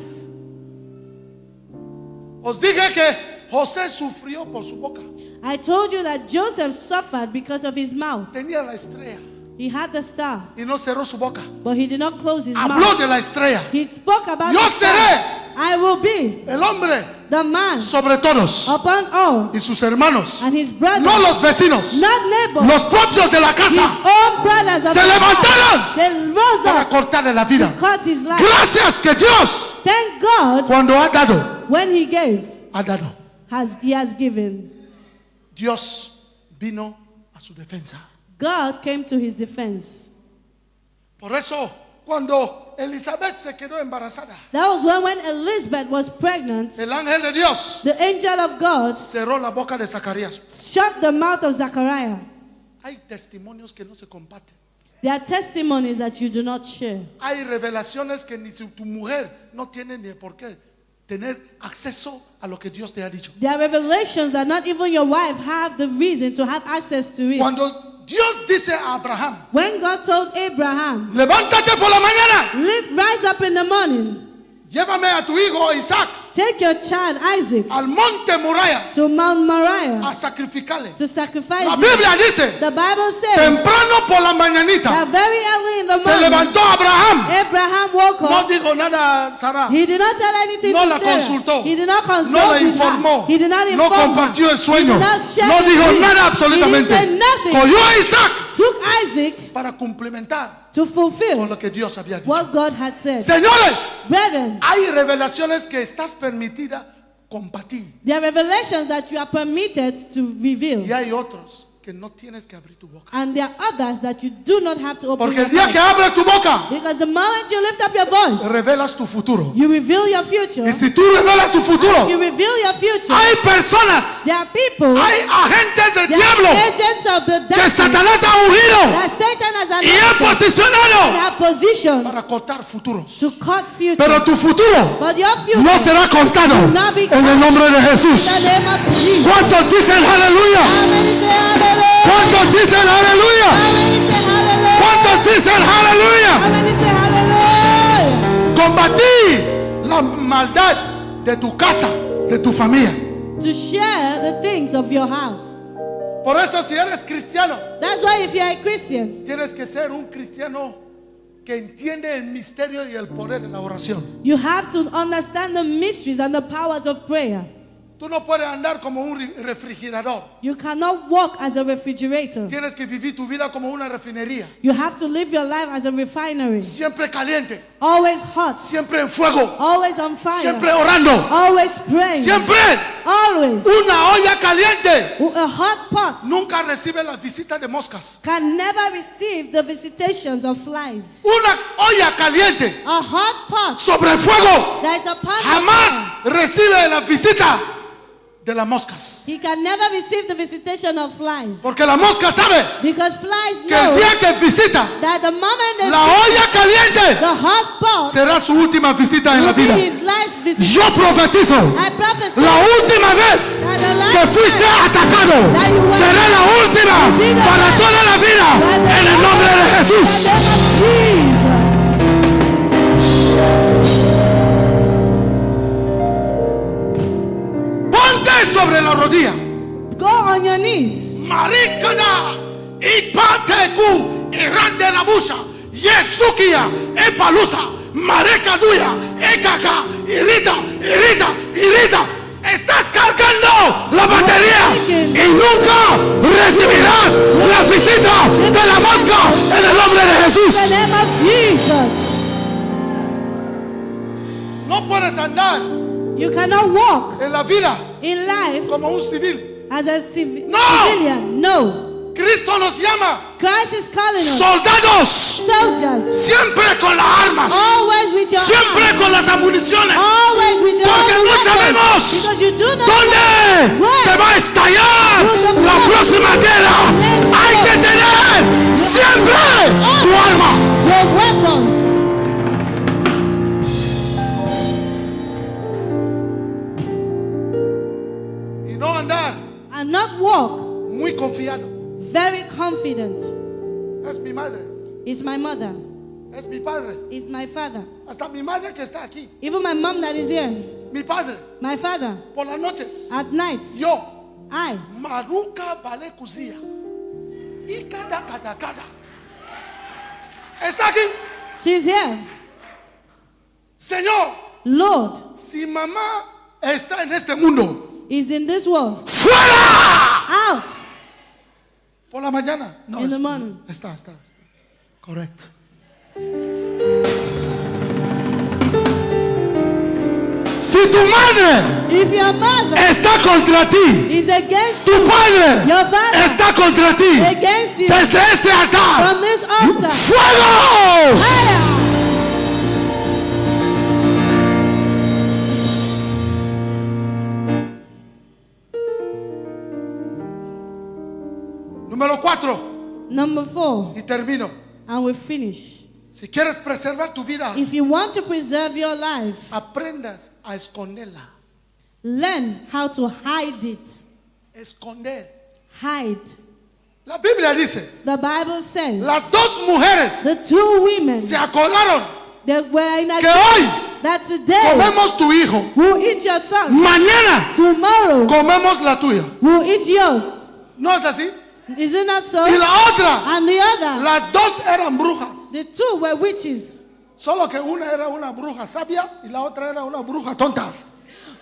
Os dije que José sufrió por su boca. I told you that Joseph suffered because of his mouth. Tenía la estrella He had the star, y no cerró su boca. but he did not close his Habló mouth. de la estrella. He spoke about Yo the star. seré I will be el hombre the man sobre todos upon all, y sus hermanos, and his brothers, no los vecinos, not neighbors, los propios de la his casa, own brothers of se the levantaron house. They rose para up cortarle la vida. to cut his life. Gracias que Dios, Thank God cuando ha dado, when he gave, ha dado. he has given. Dios vino a su defensa. God came to his defense. Por eso, cuando Elizabeth se quedó embarazada, That was when Elizabeth was pregnant. el ángel de Dios The angel of God cerró la boca de Zacarías. shut the mouth of Zachariah. Hay testimonios que no se comparten. There are testimonies that you do not share. Hay revelaciones que ni si tu mujer no tiene ni por qué tener acceso a lo que Dios te ha dicho. There are revelations that not even your wife have the reason to have access to it. Cuando Dios dice a Abraham, When God told Abraham, levántate por la mañana, rise up in the morning, llévame a tu hijo Isaac take your child Isaac al monte Moriah to Mount Moriah a sacrificarle. to sacrifice La him. Biblia dice, The Bible says temprano por la mañanita that very early in the se morning, levantó Abraham. Abraham woke No up. dijo nada, Sara. He did not tell anything No to la Sarah. consultó. He did not consult No la with her. informó. He did not No inform her. compartió el He sueño. did not share No the dijo dream. nada He absolutamente. didn't say nothing. Cogió a Isaac Took Isaac para complementar to con fulfill lo que Dios había dicho. what God had said. Señores, Brethren, hay revelaciones que estás permitida compartir there are revelations that you are permitted to reveal. y hay otros que no tienes que abrir tu boca. And there are others that you do not have to open Porque your el día mouth. que abres tu boca, Because the moment you lift up your voice, revelas tu futuro. you reveal your future. Y si tú revelas tu futuro, You reveal your future. hay personas, There are people, hay agentes del there diablo are agents of the que devil Satanás ha ungido that Satan has y ha anointed in posicionado that position para cortar futuros. to cut future. Pero tu futuro But your future no será cortado will not be en el nombre de in Jesús. the name of Jesus. ¿Cuántos dicen aleluya? How many say hallelujah? ¿Cuántos dicen aleluya? How many say hallelujah? ¿Cuántos dicen aleluya? How many say hallelujah? Combatí la maldad de tu casa, de tu familia. To share the things of your house. Por eso si eres cristiano, That's why if you're a Christian, tienes que ser un cristiano que entiende el misterio y el poder de la oración. you have to understand the mysteries and the powers of prayer. Tú no puedes andar como un refrigerador. You cannot walk as a refrigerator. Tienes que vivir tu vida como una refinería. You have to live your life as a refinery. Siempre caliente, Always hot. siempre en fuego, Always on fire. siempre orando, Always praying. siempre Always. una olla caliente. A hot pot Nunca recibe la visita de moscas. can never receive the visitations of flies. Una olla caliente A hot pot sobre el fuego that is upon the jamás fire, recibe la visita de las moscas. he can never receive the visitation of flies. Porque la mosca sabe Because flies que el know día que visita that the moment they la olla caliente the hot pot será su última visita en la will be vida. his life's Yo visitation. profetizo, I prophesy la última vez that the last que fuiste atacado that you were será la última para toda la vida en el nombre de Jesús. in the name of Jesus. Ponte sobre la rodilla. Go on your knees. Maricada, Ipateku, Irande la busa, Yesukia, Epalusa, Marecaduya, Ekaka, Irita, Irita, Irita. Estás cargando la batería y nunca recibirás la visita de la mosca en el nombre de Jesús. In the name of Jesus. No puedes andar You cannot walk en la vida in life como un civil. as a No. civilian. No. Cristo nos llama Christ is calling us soldados, soldiers. siempre con las armas, Always with your siempre arms. con las municiones. Always with your Porque own no weapons. sabemos Because you do not ¿dónde know se where va a estallar la próxima guerra? Hay que tener siempre tu arma. your weapons. Y no andar And not walk muy confiado. very confident. Es mi madre, It's my mother. es mi padre. It's my father. Hasta mi madre que está aquí. Even my mom that is here. Mi padre, My father. por las noches. At night. Yo, I. Maruka Vale Kuzia. Y cada. Está aquí. She's here. Señor, Lord si mamá está en este mundo, is in this world. ¡fuera! Out Por la mañana. No, in the morning. Está. Correcto. Si tu madre If your mother está contra ti, is against tu padre your father está contra ti, against you desde este altar, from this altar. ¡fuego! Fire! Número 4, Number 4, y termino. and we finish. Si quieres preservar tu vida, if you want to preserve your life, aprendas a esconderla. learn how to hide it. Esconder. Hide. La Biblia dice, The Bible says las dos mujeres the two women se acordaron they were in que hoy agreement that today comemos tu hijo, we'll eat your son, mañana tomorrow comemos la tuya. we'll eat yours. ¿No es así? Is it not so? Y la otra, And the other, las dos eran brujas. the two were witches. Solo que una era una bruja sabia y la otra era una bruja tonta.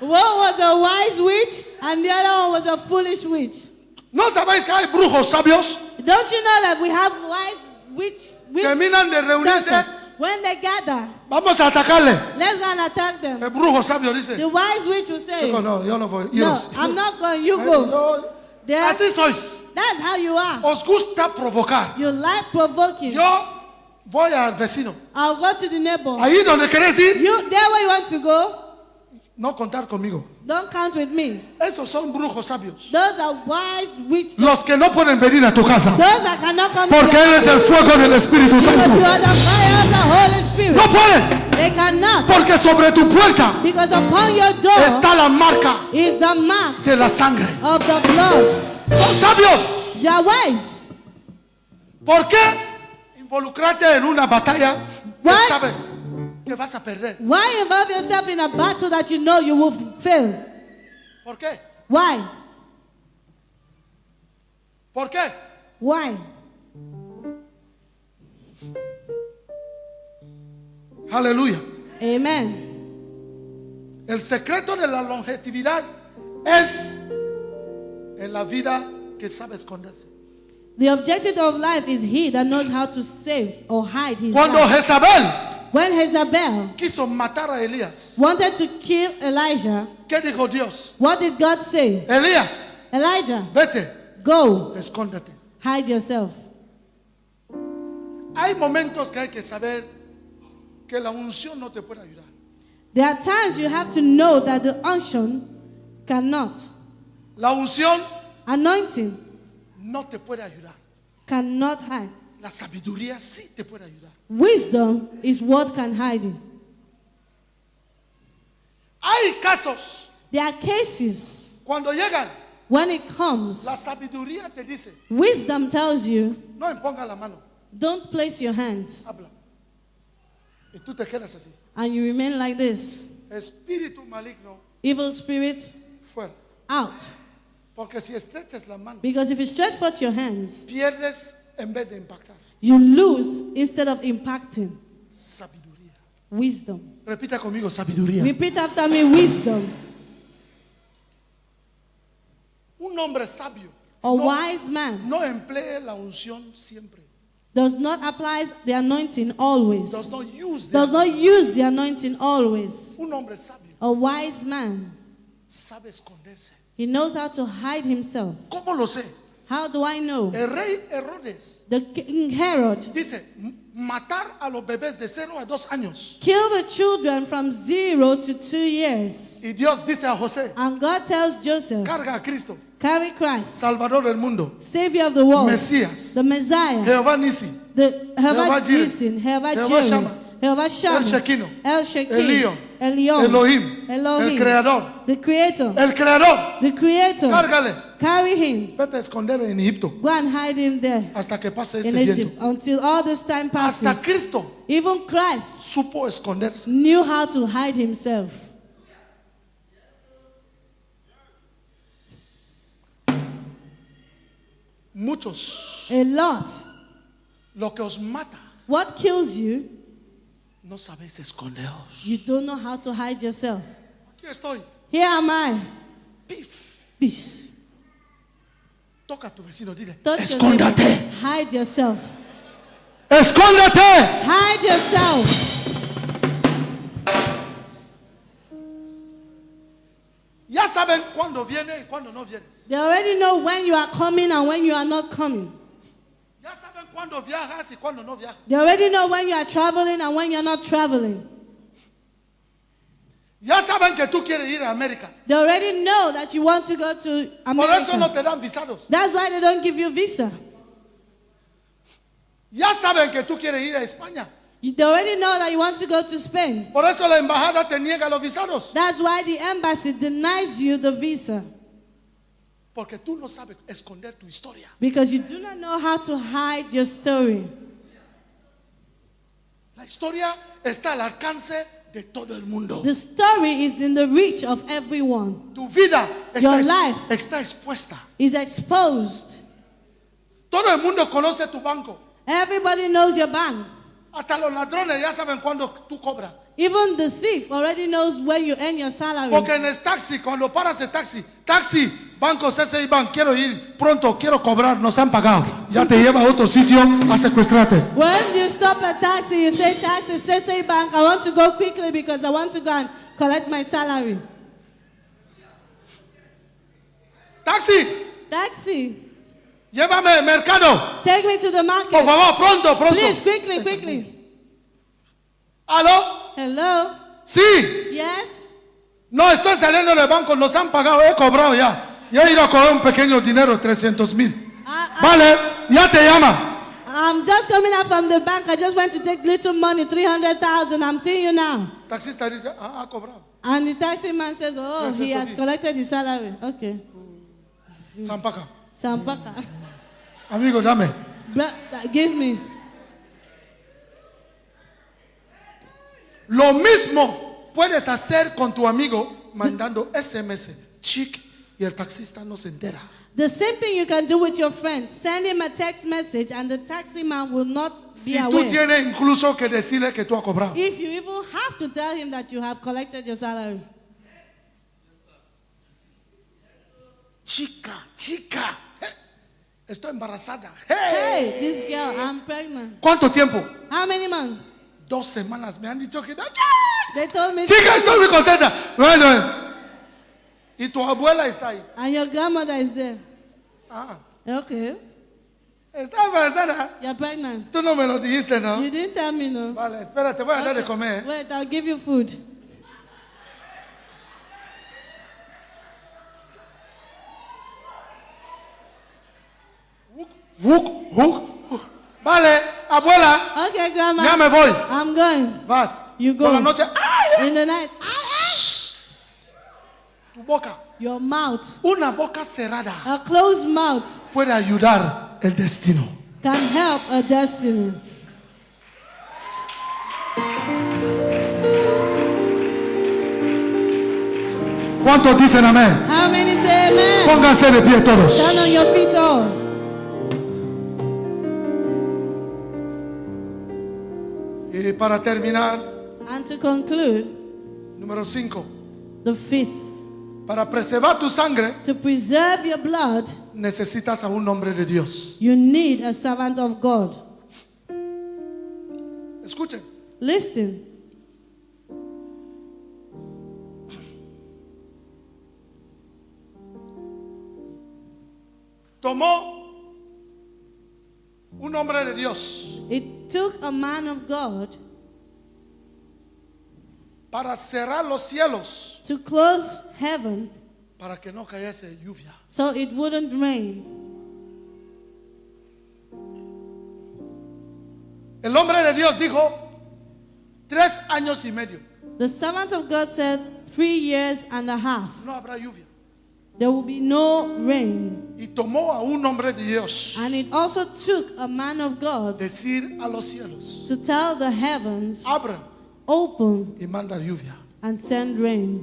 One was a wise witch and the other one was a foolish witch. ¿No sabéis que hay brujos sabios Don't you know that we have wise witch terminan de reunirse? doctor? When they gather, Vamos a atacarle. let's go and attack them. El brujo sabio dice, The wise witch will say, chico, no, yo no voy. no, iros. I'm not going, you Ay, go. yo- That's, así sois. that's how you are. Os gusta provocar. You like provoking. Yo voy al vecino. I'll go to the neighbor. Ahí donde querés ir, You there where you want to go, no contar conmigo. don't count with me. Esos son brujos sabios. Those are wise witch. Los que no pueden venir a tu casa. Those that cannot come Porque to your eres el house fuego del Espíritu because you Santo. are the fire of the Holy Spirit. No pueden. They cannot, Porque sobre tu puerta because upon your door está la marca is the mark de la sangre. of the blood. Son sabios. They are wise. ¿Por qué involucrarte en una batalla que Why? sabes que vas a perder? Why involve yourself in a battle that you know you will fail? ¿Por qué? Why? ¿Por qué? Why? Aleluya. Amen. El secreto de la longevidad es en la vida que sabe esconderse. The objective of life is he that knows how to save or hide his Cuando life. Jezabel When Jezebel quiso matar a Elías, wanted to kill Elijah, ¿qué dijo Dios? what did God say? Elías, Elijah, vete, go, escóndete. hide yourself. Hay momentos que hay que saber que la unción no te puede ayudar. There are times you have to know that the unction cannot. La unción Anointing no te puede ayudar. cannot hide. La sabiduría sí te puede ayudar. Wisdom is what can hide it. Hay casos There are cases cuando llegan, when it comes, la sabiduría te dice, wisdom tells you, no imponga la mano, don't place your hands, habla. Y tú te quedas así. and you remain like this. Espíritu maligno, Evil spirit, fuera. out. Porque si estrechas la mano, Because if you stretch forth your hands, pierdes en vez de impactar. you lose instead of impacting. Sabiduría. Wisdom. Repita conmigo, sabiduría. Repeat after me, wisdom. Un hombre sabio A no, wise man no emplee la unción siempre. does not apply the anointing always. Does not use Does not use the anointing always. Un hombre sabio A wise man, sabe esconderse. he knows how to hide himself. ¿Cómo lo sé? How do I know? El rey Herodes The King Herod dice, matar a los bebés de 0 a 2 años. killed the children from 0 to 2 years. Y Dios dice a José, And God tells Joseph, carga a Cristo, carry Christ, Salvador del mundo, Savior of the world, Mesías, the Messiah, Jehová Nisi, the Jehová Jehovah Jireh, Nisin, Jehovah Jehová Jireh, Shammah, Jehovah Shammah, El Shekinah, El Shekinah, Elión, Elion, Elohim, Elohim, el Creador, the Creator, el Creador. the Creator. Cárgale, Carry him. vete a esconder en Egipto Go and hide him there hasta que pase este in viento. Egypt until all this time Hasta passes. Cristo Even Christ supo esconderse. knew how to hide himself. Muchos, A lot. lo que os mata, What kills you, no sabéis esconderos. you don't know how to hide yourself. Aquí estoy. Here am I. Pif. Peace. Toca a tu vecino, dile, Touch your escóndate. neighbor. Hide yourself. Escóndate. Hide yourself. Ya saben cuándo viene y cuándo no vienes. They already know when you are coming and when you are not coming. Ya saben cuándo viajas y cuándo no viajas. They already know when you are traveling and when you are not traveling. Ya saben que tú quieres ir a América. They already know that you want to go to Por eso no America. te dan visados. That's why they don't give you visa. Ya saben que tú quieres ir a España. They already know that you want to go to Spain. Por eso la embajada te niega los visados. That's why the embassy denies you the visa. Porque tú no sabes esconder tu historia. Because you do not know how to hide your story. La historia está al alcance de todo el mundo. The story is in the reach of everyone. Tu vida Your life está expuesta. is exposed. Todo el mundo conoce tu banco. Everybody knows your bank. Hasta los ladrones ya saben cuándo tú cobras. Even the thief already knows where you earn your salary. Porque en el taxi, cuando paras el taxi, Banco CCI Bank, quiero ir pronto, quiero cobrar, nos han pagado. Ya te lleva a otro sitio a secuestrarte. When you stop a taxi, you say, taxi, CCI Bank, I want to go quickly because I want to go and collect my salary. Taxi, Taxi, llévame al mercado. take me to the Por market. favor, pronto, pronto. Please, quickly, quickly. ¿Aló? Hello? Sí. Yes? No, estoy saliendo del banco, nos han pagado, he cobrado ya. Ya he ido a cobrar un pequeño dinero, 300,000. Vale, ya te llama. I'm just coming out from the bank. I just went to take little money, 300,000. I'm seeing you now. Taxista dice, ha cobrado. And the taxi man says, oh, he has collected his salary. Okay. Zampaca. Sampaka. Amigo, dame. Give me. Lo mismo puedes hacer con tu amigo mandando SMS, chic, y el taxista no se entera. The same thing you can do with your friend. Send him a text message and the taxi man will not be Si tú aware. tienes incluso que decirle que tú has cobrado. If you even have to tell him that you have collected your salary. Chica, estoy embarazada. Hey, this girl, I'm pregnant. ¿Cuánto tiempo? How many months? 2 semanas. Me han dicho que... They told me. Chica, estoy muy contenta. Bueno, y tu abuela está ahí. And your grandmother is there. Ah, Okay. está embarazada. You're pregnant. Tú no me lo dijiste, ¿no? You didn't tell me, no. Vale, espérate, voy a dar de comer. Wait, I'll give you food. Vale, abuela, Okay, grandma. ya me voy. I'm going. Vas. You go. Por la noche, ¡ay! In the night. Tu boca. Your mouth. Una boca cerrada A closed mouth puede ayudar el destino. can help a destiny. ¿Cuántos dicen amén? How many say amen? Pónganse de pie todos. Stand on your feet all. Y para terminar, And to conclude, número 5. the fifth, Para preservar tu sangre, to preserve your blood, necesitas a un hombre de Dios. you need a servant of God. Escuchen. Listen. Tomó un hombre de Dios It took a man of God para cerrar los cielos to close heaven para que no cayese lluvia. so it wouldn't rain. El hombre de Dios dijo 3 años y medio. The servant of God said 3 years and a half. No habrá lluvia. There will be no rain. Y tomó a un hombre de Dios And it also took a man of God decir a los cielos, to tell the heavens, abra open y manda lluvia. and send rain.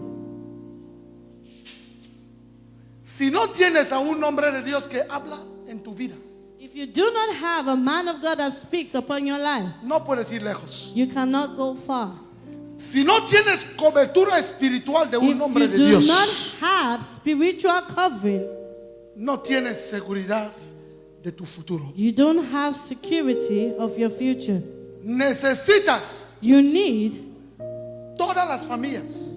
Si no tienes a un hombre de Dios que habla en tu vida, If you do not have a man of God that speaks upon your life, no puedes ir lejos. you cannot go far. Si no tienes cobertura espiritual de un If hombre you de do Dios, not have spiritual covering, no tienes seguridad de tu futuro. you don't have security of your future. Necesitas You need todas las familias,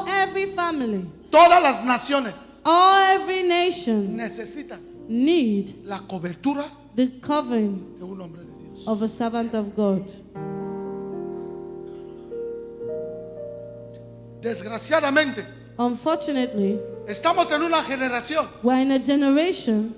every family, todas las naciones every nation necesitan need la cobertura the covering de un hombre de Dios. of a servant of God. Desgraciadamente, Unfortunately, estamos en una generación we're in a generation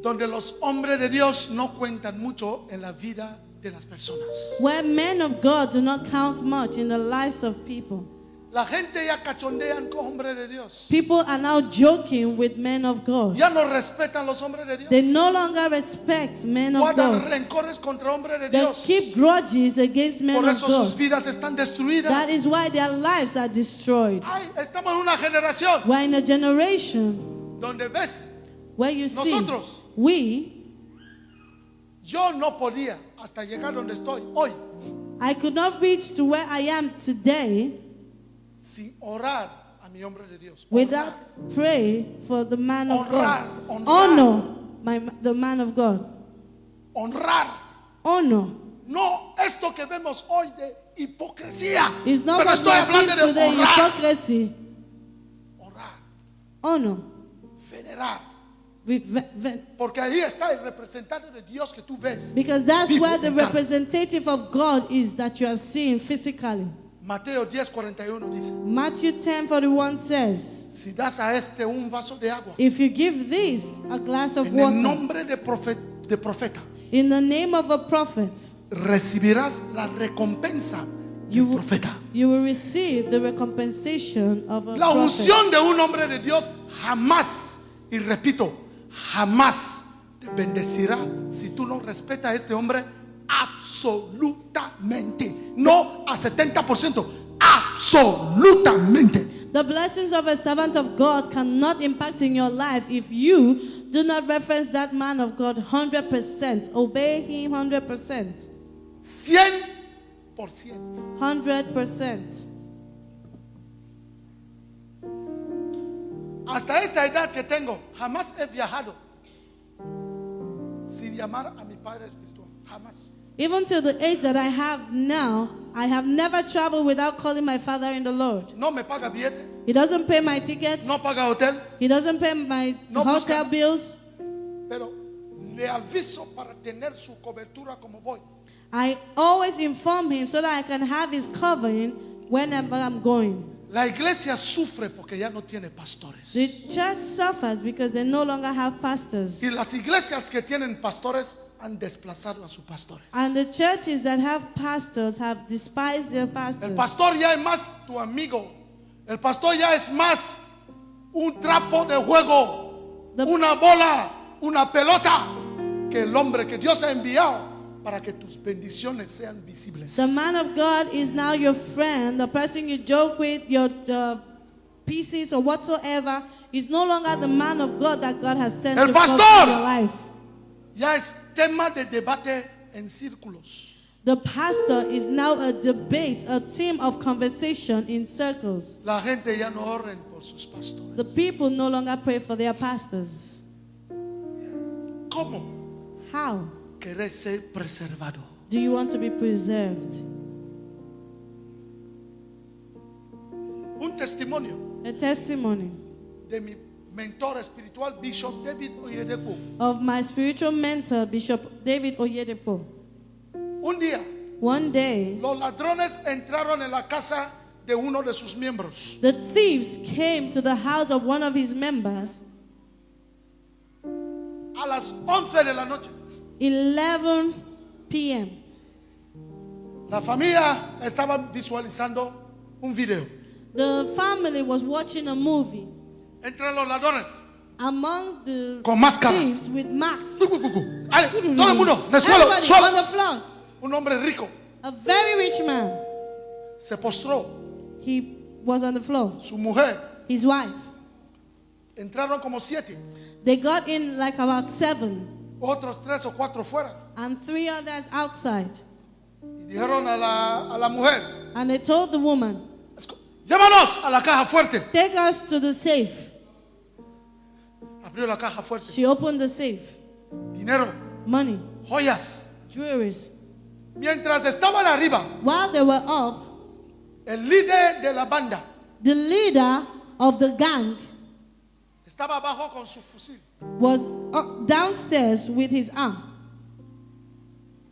donde los hombres de Dios no cuentan mucho en la vida de las personas. where men of God do not count much in the lives of people. La gente ya cachondean con hombres de Dios. People are now joking with men of God. Ya no respetan los hombres de Dios. They no longer respect men of Guardan God. rencores contra hombres de They Dios. keep grudges against men Por of eso sus God. vidas están destruidas. That is why their lives are destroyed. Ay, estamos en una generación We're in a generation donde ves, where you see, Nosotros. yo no podía hasta llegar donde estoy hoy I could not reach to where I am today sin orar a mi hombre de Dios. without pray for the man of God. Honrar. Honor the man of God. Honrar. Honor. No esto que vemos hoy de hipocresía. It's not Pero what estoy we hablando see de today, honrar. hypocrisy. Honrar. Honor. Venerar. Porque ahí está el representante de Dios que tú ves. Because that's vivo where the en carne. representative of God is that you are seeing physically. Mateo 10:41 dice, Matthew 10:41 says, si das a este un vaso de agua, if you give this a glass of en el water nombre de profeta, in the name of a prophet, recibirás la recompensa you del will, profeta. you will receive the recompensation of a La prophet. unción de un hombre de Dios jamás, y repito, jamás te bendecirá si tú no respetas a este hombre absolutamente. No a 70%, absolutamente. The blessings of a servant of God cannot impact in your life if you do not reference that man of God 100%. Obey him 100%. 100%. 100%. Hasta esta edad que tengo, jamás he viajado sin llamar a mi padre espiritual. Jamás. Even till the age that I have now, I have never traveled without calling my father in the Lord. No me paga billete, He doesn't pay my tickets. no paga hotel, He doesn't pay my No hotel busca. bills. pero le aviso para tener su cobertura como voy. I always inform him so that I can have his covering whenever I'm going. La iglesia sufre porque ya no tiene pastores. The church suffers because they no longer have pastors. Y las iglesias que tienen pastores han desplazado a sus pastores. And the churches that have pastors have despised their pastors. El pastor ya es más tu amigo. El pastor ya es más un trapo de juego, The- una bola, una pelota, que el hombre que Dios ha enviado para que tus bendiciones sean visibles. The man of God is now your friend. The person you joke with, your pieces or whatsoever, is no longer the man of God that God has sent El to come pastor. in your life. Ya es tema de debate en círculos. The pastor is now a debate, a theme of conversation in circles. La gente ya no oren por sus pastores. The people no longer pray for their pastors. ¿Cómo How querés ser preservado? do you want to be preserved? Un testimonio A testimony de mi mentor espiritual, Bishop David Oyedepo. of my spiritual mentor, Bishop David Oyedepo. Un día, One day, los ladrones entraron en la casa de uno de sus miembros. the thieves came to the house of one of his members A las 11 de la noche, 11 p.m. la familia estaba visualizando un video. The family was watching a movie. Entran los ladrones. Among the Con máscara. thieves with masks. Ay, todo el mundo, en el suelo, Everybody suelo. on the floor. Un hombre rico A very rich man. se postró. He was on the floor. Su mujer. His wife. Entraron como 7. They got in like about 7 Otros 3 o 4 fuera. and 3 others outside. Y dijeron a la mujer: And they told the woman, llévanos a la caja fuerte. take us to the safe. Abrió la caja fuerte. She opened the safe. Dinero, Money, joyas. jewelries. Mientras estaban arriba, While they were up, el líder de la banda the leader of the gang estaba abajo con su fusil, was downstairs with his arm,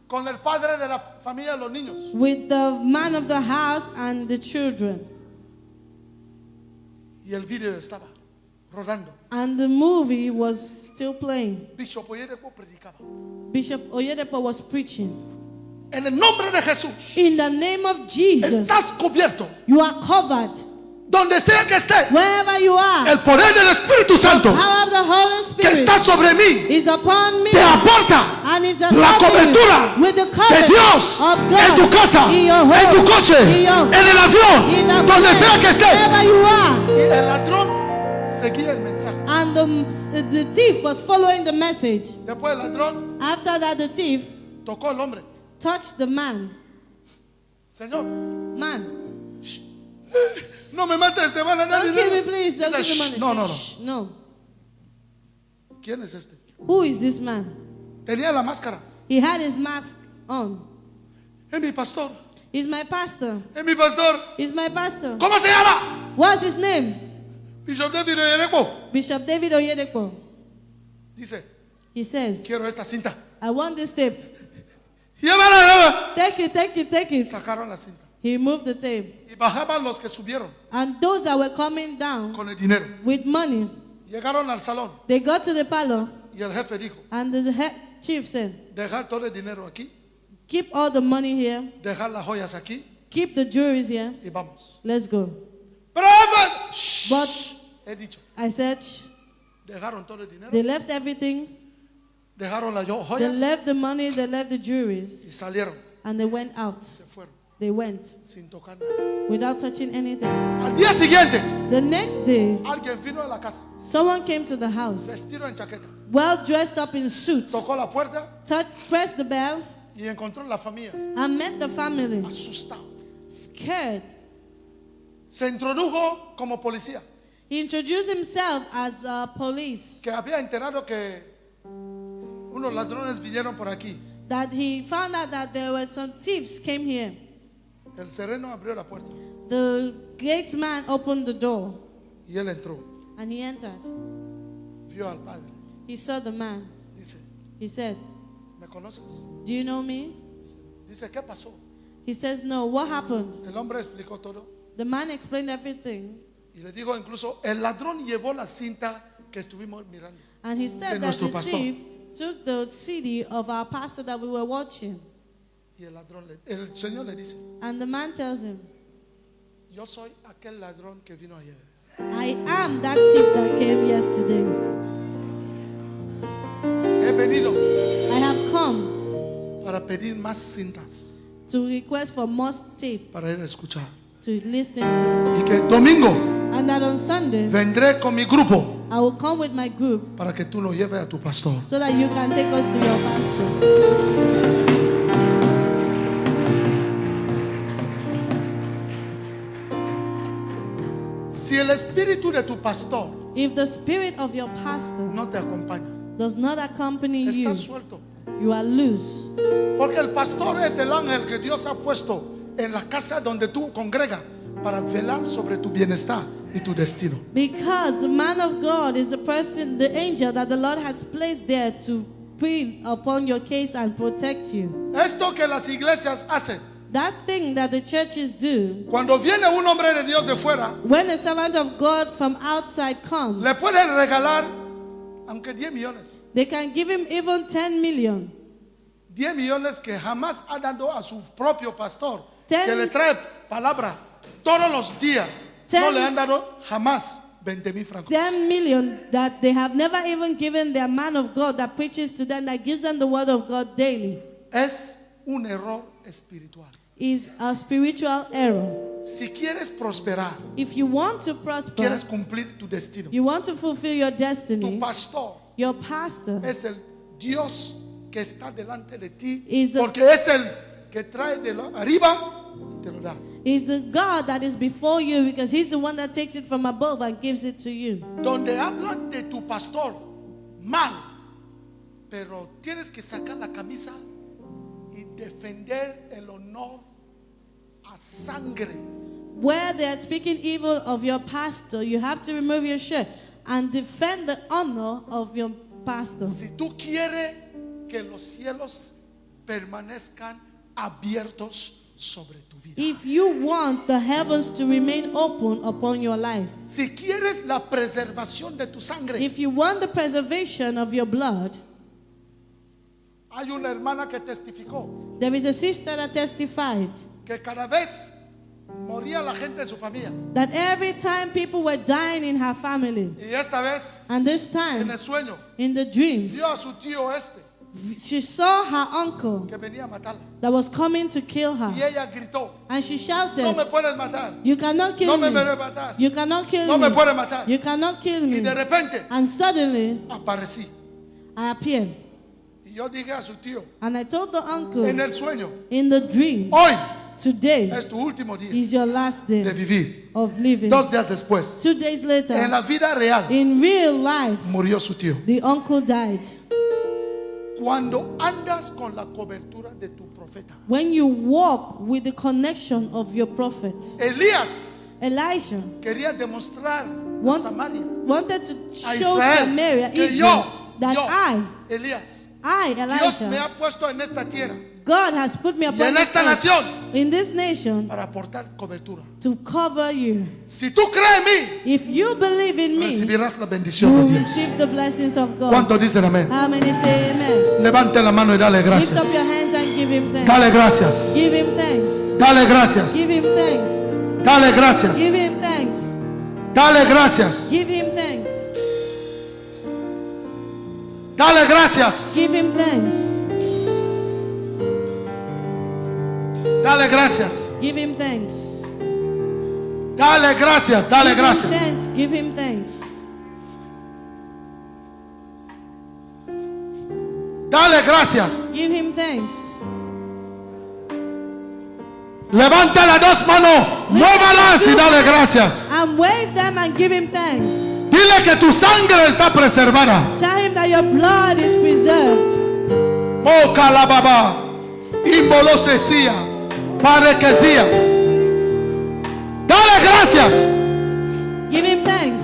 con el padre de la familia, los niños. with the man of the house and the children. Y el video estaba rodando. And the movie was still playing. Bishop Oyedepo predicaba. Bishop Oyedepo was preaching. En el nombre de Jesús. In the name of Jesus, Estás cubierto. you are covered. Donde sea que estés. Wherever you are, El poder del Espíritu Santo power of the Holy que Spirit está sobre mí is upon me. te aporta And is la accompanied cobertura with the de covenant Dios of God en tu casa, in your home, en tu coche, in your- en el avión, in the donde flesh, sea que estés. wherever you are. Y el ladrón seguía el mensaje. And the thief was following the message. Después el ladrón After that, the thief tocó al hombre. touched the man. Señor, Man, no me mates, te van a dar don't kill me, dinero. please. Don't Dice, give me money. "Shh, no, no, no. Shh, no. ¿Quién es este? Who is this man? Tenía la máscara. He had his mask on. Es mi pastor. He's my pastor. Es mi pastor. He's my pastor. ¿Cómo se llama? What's his name? Bishop David Oyedepo. Bishop David Oyedepo. Dice, He says, quiero esta cinta. I want this tape. Llévala. Take it, take it, take it. Sacaron la cinta. He removed the tape. Y bajaban los que subieron And those that were coming down con el dinero. with money, Llegaron al salón they got to the parlor, y el jefe dijo, and the head chief said, dejar todo el dinero aquí, keep all the money here, dejar las joyas aquí keep the jewelries here, y vamos. let's go. Pero jefe, shh, But he dicho, I said, "Shh." dejaron todo el dinero, They left everything, dejaron las they joyas left the money, they left the jewelries, y salieron. and they went out. Se fueron They went sin tocar nada. without touching anything. Al día siguiente, The next day, alguien vino a la casa, someone came to the house, vestido en chaqueta, well dressed up in suits, tocó la puerta pressed the bell, y encontró la familia and met the family, asustado. scared. Se introdujo como policía, He introduced himself as police, que había enterado que unos ladrones vinieron por aquí. that he found out that there were some thieves came here. El sereno abrió la puerta The gate man opened the door, y él entró. and he entered. Vio al padre. He saw the man. Dice, He said, ¿me conoces? do you know me? Dice, ¿qué pasó? He says, no. What happened? El hombre explicó todo The man explained everything, y le dijo incluso, el ladrón llevó la cinta que estuvimos mirando. and he De said that nuestro the pastor. thief took the CD of our pastor that we were watching. Y el ladrón, el Señor le dice, And the man tells him, yo soy aquel ladrón que vino ayer. I am that thief that came yesterday. He venido I have come para pedir más cintas to request for more tape para ir a escuchar. to listen to. Y que domingo And that on Sunday, vendré con mi grupo I will come with my group para que tú lo lleves a tu pastor. so that you can take us to your pastor. Si el espíritu de tu pastor If the spirit of your pastor no te acompaña, does not accompany you, estás suelto. you are loose. Porque el pastor es el ángel que Dios ha puesto en la casa donde tú congregas para velar sobre tu bienestar y tu destino. Because the man of God is the person, the angel that the Lord has placed there to pray upon your case and protect you. Esto que las iglesias hacen, That thing that the churches do, cuando viene un hombre de Dios de fuera, when a servant of God from outside comes, le pueden regalar, aunque 10 millones. they can give him even 10 million. 10 millones que jamás ha dado a su propio pastor, Ten- que le trae palabra todos los días. Ten- No le han dado jamás 20,000 francos. 10 million that they have never even given their man of God that preaches to them, that gives them the word of God daily, Es un error espiritual. is a spiritual error. Si quieres prosperar, If you want to prosper, quieres cumplir tu destino, you want to fulfill your tu destiny, pastor your pastor es el Dios que está delante de ti, Is the- porque es el que trae de arriba y te lo da. is the God that is before you, because he's the one that takes it from above and gives it to you. Donde hablan de tu pastor mal, pero tienes que sacar la camisa y defender el honor a sangre. Where they are speaking evil of your pastor, you have to remove your shirt and defend the honor of your pastor. Si tú quieres que los cielos permanezcan abiertos sobre tu vida, If you want the heavens to remain open upon your life, si quieres la preservación de tu sangre, if you want the preservation of your blood, Hay una hermana que testificó There is a sister that testified que cada vez moría la gente de su familia. that every time people were dying in her family, Y esta vez, and this en time, el sueño, in the dream, vio a su tío she saw her uncle que venía a matarla. that was coming to kill Y her. ella gritó, And she no shouted, me puedes matar, "You cannot no kill me me. puedes matar, You cannot kill no me me. puedes matar. You cannot kill Y me." de repente And suddenly, aparecí. I appeared. Y yo dije a su tío, And I told the uncle en el sueño, in the dream, hoy today es tu último día is your last day de vivir. of living. 2 días después, 2 days en later, la vida real, in real life, murió su tío. the uncle died. Cuando andas con la cobertura de tu profeta. When you walk with the connection of your prophets, Elías Elisha quería demostrar a Want- Samaria, wanted to a show Samaria, Israel, que Israel, that Elías, I, Dios me Elisha, ha puesto en esta tierra God has put me y upon en this esta earth, nación in this nation, para aportar cobertura. to cover you. Si tú crees en mí, If you believe in me, recibirás la you bendición will de Dios. receive the blessings of God. ¿Cuántos dicen amén? How many say amen? Levante la mano y dale Lift up your gracias. hands and give him thanks. Dale gracias. Give him thanks. Dale gracias. Give him thanks. Dale gracias. Give him thanks. Dale gracias. Give him thanks. Dale gracias. Give him thanks. Dale gracias. Give him thanks. Dale gracias. Dale Give him gracias. thanks. Give him thanks. Dale gracias. Give him thanks. Levanta las dos manos, muévalas y dale gracias. And wave them and give him thanks. Dile que tu sangre está preservada. Tell him that your blood is preserved. Oh calababa, imbolosesía, parequesía. Dale gracias. Give him thanks.